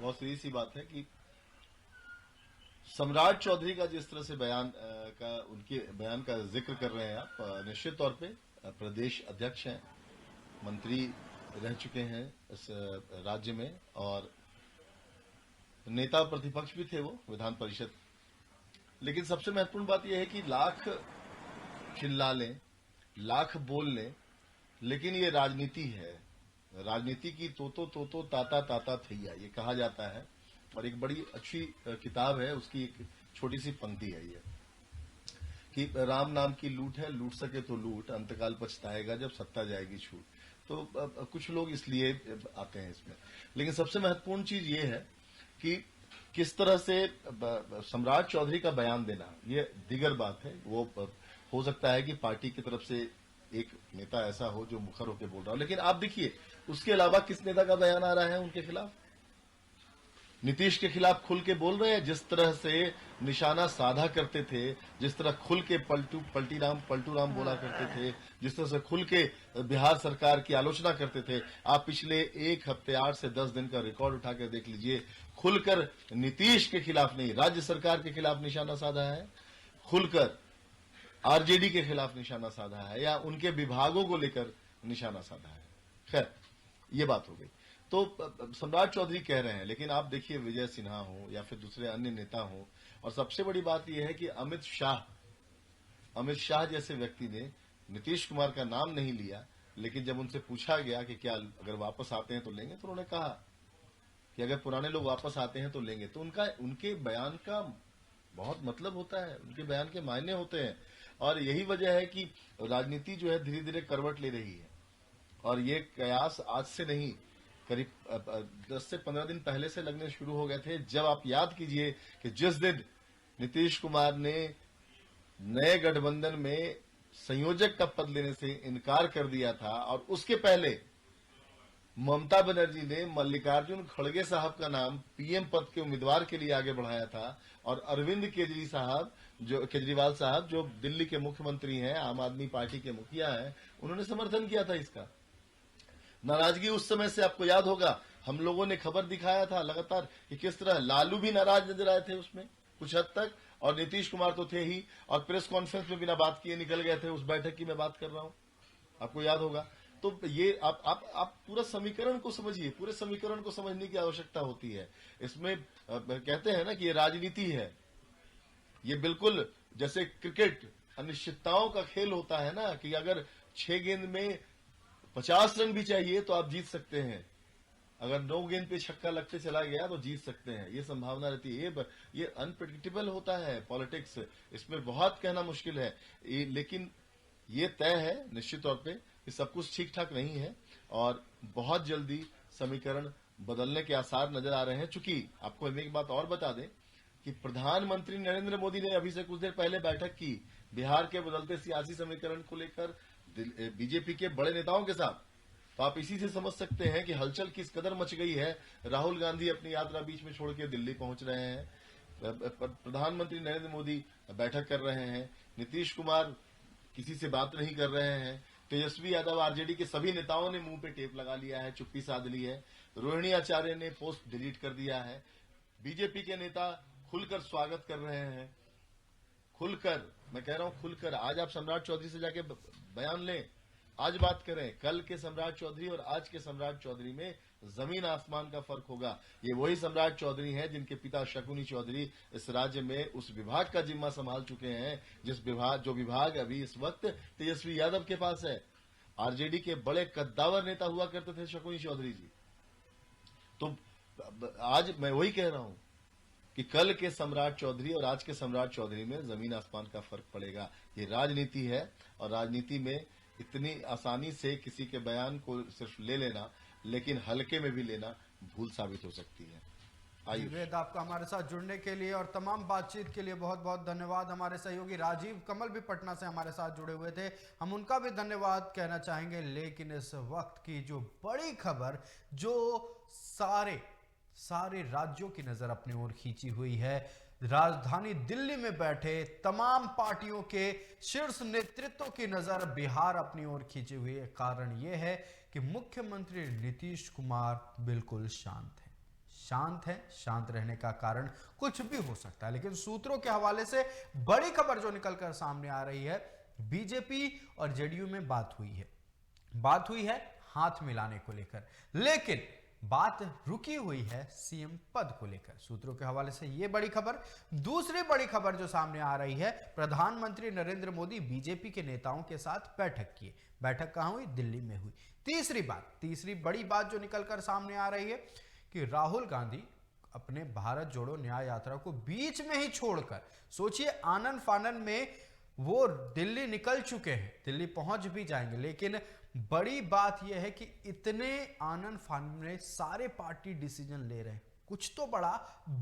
बहुत सीधी सी बात है कि सम्राट चौधरी का जिस तरह से उनके बयान का जिक्र कर रहे हैं आप, निश्चित तौर पे प्रदेश अध्यक्ष हैं, मंत्री रह चुके हैं इस राज्य में और नेता प्रतिपक्ष भी थे वो विधान परिषद। लेकिन सबसे महत्वपूर्ण बात यह है कि लाख चिल्ला लें, लाख बोल लें, लेकिन ये राजनीति है। राजनीति की तो ताता ताता थैया ये कहा जाता है और एक बड़ी अच्छी किताब है, उसकी एक छोटी सी पंक्ति है ये कि राम नाम की लूट है, लूट सके तो लूट, अंतकाल पछताएगा जब सत्ता जाएगी छूट। तो कुछ लोग इसलिए आते हैं इसमें। लेकिन सबसे महत्वपूर्ण चीज ये है कि किस तरह से सम्राट चौधरी का बयान देना, ये दिगर बात है। वो हो सकता है कि पार्टी की तरफ से एक नेता ऐसा हो जो मुखर होकर बोल रहा हो, लेकिन आप देखिए उसके अलावा किस नेता का बयान आ रहा है उनके खिलाफ। नीतीश के खिलाफ खुल के बोल रहे हैं। जिस तरह से निशाना साधा करते थे, जिस तरह खुल के पलटू राम बोला करते थे, जिस तरह से खुल के बिहार सरकार की आलोचना करते थे, आप पिछले एक हफ्ते 8 से 10 दिन का रिकॉर्ड उठा कर देख लीजिए। खुलकर नीतीश के खिलाफ नहीं, राज्य सरकार के खिलाफ निशाना साधा है, खुलकर आरजेडी के खिलाफ निशाना साधा है या उनके विभागों को लेकर निशाना साधा है। खैर, ये बात हो गई। तो सम्राट चौधरी कह रहे हैं, लेकिन आप देखिए विजय सिन्हा हो या फिर दूसरे अन्य नेता हो, और सबसे बड़ी बात यह है कि अमित शाह जैसे व्यक्ति ने नीतीश कुमार का नाम नहीं लिया, लेकिन जब उनसे पूछा गया कि क्या अगर वापस आते हैं तो लेंगे, तो उन्होंने कहा कि अगर पुराने लोग वापस आते हैं तो लेंगे। तो उनके बयान का बहुत मतलब होता है, उनके बयान के मायने होते हैं। और यही वजह है कि राजनीति जो है धीरे धीरे करवट ले रही है। और ये कयास आज से नहीं, करीब 10 से 15 दिन पहले से लगने शुरू हो गए थे। जब आप याद कीजिए कि जिस दिन नीतीश कुमार ने नए गठबंधन में संयोजक का पद लेने से इनकार कर दिया था, और उसके पहले ममता बनर्जी ने मल्लिकार्जुन खड़गे साहब का नाम पीएम पद के उम्मीदवार के लिए आगे बढ़ाया था, और अरविंद केजरीवाल साहब जो दिल्ली के मुख्यमंत्री हैं, आम आदमी पार्टी के मुखिया हैं, उन्होंने समर्थन किया था इसका। नाराजगी उस समय से आपको याद होगा, हम लोगों ने खबर दिखाया था लगातार कि किस तरह लालू भी नाराज नजर आए थे उसमें कुछ हद तक, और नीतीश कुमार तो थे ही, और प्रेस कॉन्फ्रेंस में बिना बात किए निकल गए थे। उस बैठक की मैं बात कर रहा हूं, आपको याद होगा। तो ये आप पूरा समीकरण को समझिए, पूरे समीकरण को समझने की आवश्यकता होती है। इसमें कहते हैं ना कि ये राजनीति है, ये बिल्कुल जैसे क्रिकेट अनिश्चितताओं का खेल होता है ना, कि अगर 6 गेंद में 50 रन भी चाहिए तो आप जीत सकते हैं, अगर 9 गेंद पे छक्का लगते चला गया तो जीत सकते हैं, ये संभावना रहती है। ये अनप्रेडिक्टेबल होता है पॉलिटिक्स, इसमें बहुत कहना मुश्किल है। लेकिन ये तय है निश्चित तौर पे कि सब कुछ ठीक ठाक नहीं है और बहुत जल्दी समीकरण बदलने के आसार नजर आ रहे हैं। चूंकि आपको हम एक बात और बता दें कि प्रधानमंत्री नरेंद्र मोदी ने अभी से कुछ देर पहले बैठक की बिहार के बदलते सियासी समीकरण को लेकर बीजेपी के बड़े नेताओं के साथ। तो आप इसी से समझ सकते हैं कि हलचल किस कदर मच गई है। राहुल गांधी अपनी यात्रा बीच में छोड़ के दिल्ली पहुंच रहे हैं, प्रधानमंत्री नरेंद्र मोदी बैठक कर रहे हैं, नीतीश कुमार किसी से बात नहीं कर रहे हैं, तेजस्वी यादव आरजेडी के सभी नेताओं ने मुंह पे टेप लगा लिया है, चुप्पी साध ली है, रोहिणी आचार्य ने पोस्ट डिलीट कर दिया है, बीजेपी के नेता खुलकर स्वागत कर रहे हैं, खुलकर, मैं कह रहा हूं खुलकर। आज आप सम्राट चौधरी से जाके बयान लें, आज बात करें। कल के सम्राट चौधरी और आज के सम्राट चौधरी में जमीन आसमान का फर्क होगा। ये वही सम्राट चौधरी हैं जिनके पिता शकुनी चौधरी इस राज्य में उस विभाग का जिम्मा संभाल चुके हैं जो विभाग अभी इस वक्त तेजस्वी यादव के पास है। आरजेडी के बड़े कद्दावर नेता हुआ करते थे शकुनी चौधरी जी। तो आज मैं वही कह रहा हूं कि कल के सम्राट चौधरी और आज के सम्राट चौधरी में जमीन आसमान का फर्क पड़ेगा। ये राजनीति है और राजनीति में इतनी आसानी से किसी के बयान को सिर्फ ले लेना, लेकिन हल्के में भी लेना भूल साबित हो सकती है। आइए वेद, आपका हमारे साथ जुड़ने के लिए और तमाम बातचीत के लिए बहुत बहुत धन्यवाद। हमारे सहयोगी राजीव कमल भी पटना से हमारे साथ जुड़े हुए थे, हम उनका भी धन्यवाद कहना चाहेंगे। लेकिन इस वक्त की जो बड़ी खबर जो सारे राज्यों की नजर अपनी ओर खींची हुई है, राजधानी दिल्ली में बैठे तमाम पार्टियों के शीर्ष नेतृत्व की नजर बिहार अपनी ओर खींची हुई है। कारण यह है कि मुख्यमंत्री नीतीश कुमार बिल्कुल शांत है। शांत रहने का कारण कुछ भी हो सकता है, लेकिन सूत्रों के हवाले से बड़ी खबर जो निकलकर सामने आ रही है, बीजेपी और जेडीयू में बात हुई है हाथ मिलाने को लेकर, लेकिन बात रुकी हुई है सीएम पद को लेकर। सूत्रों के हवाले से यह बड़ी खबर। दूसरी बड़ी खबर जो सामने आ रही है, प्रधानमंत्री नरेंद्र मोदी बीजेपी के नेताओं के साथ बैठक किए। बैठक कहां हुई? दिल्ली में हुई। तीसरी बड़ी बात जो निकलकर सामने आ रही है कि राहुल गांधी अपने भारत जोड़ो न्याय यात्रा को बीच में ही छोड़कर, सोचिए आनन फानन में वो दिल्ली निकल चुके हैं, दिल्ली पहुंच भी जाएंगे, लेकिन बड़ी बात यह है कि इतने आनन फानन में सारे पार्टी डिसीजन ले रहे हैं। कुछ तो बड़ा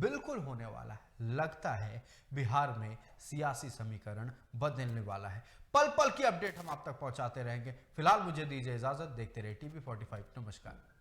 बिल्कुल होने वाला है। लगता है बिहार में सियासी समीकरण बदलने वाला है। पल पल की अपडेट हम आप तक पहुंचाते रहेंगे। फिलहाल मुझे दीजिए इजाजत, देखते रहिए TV45। नमस्कार।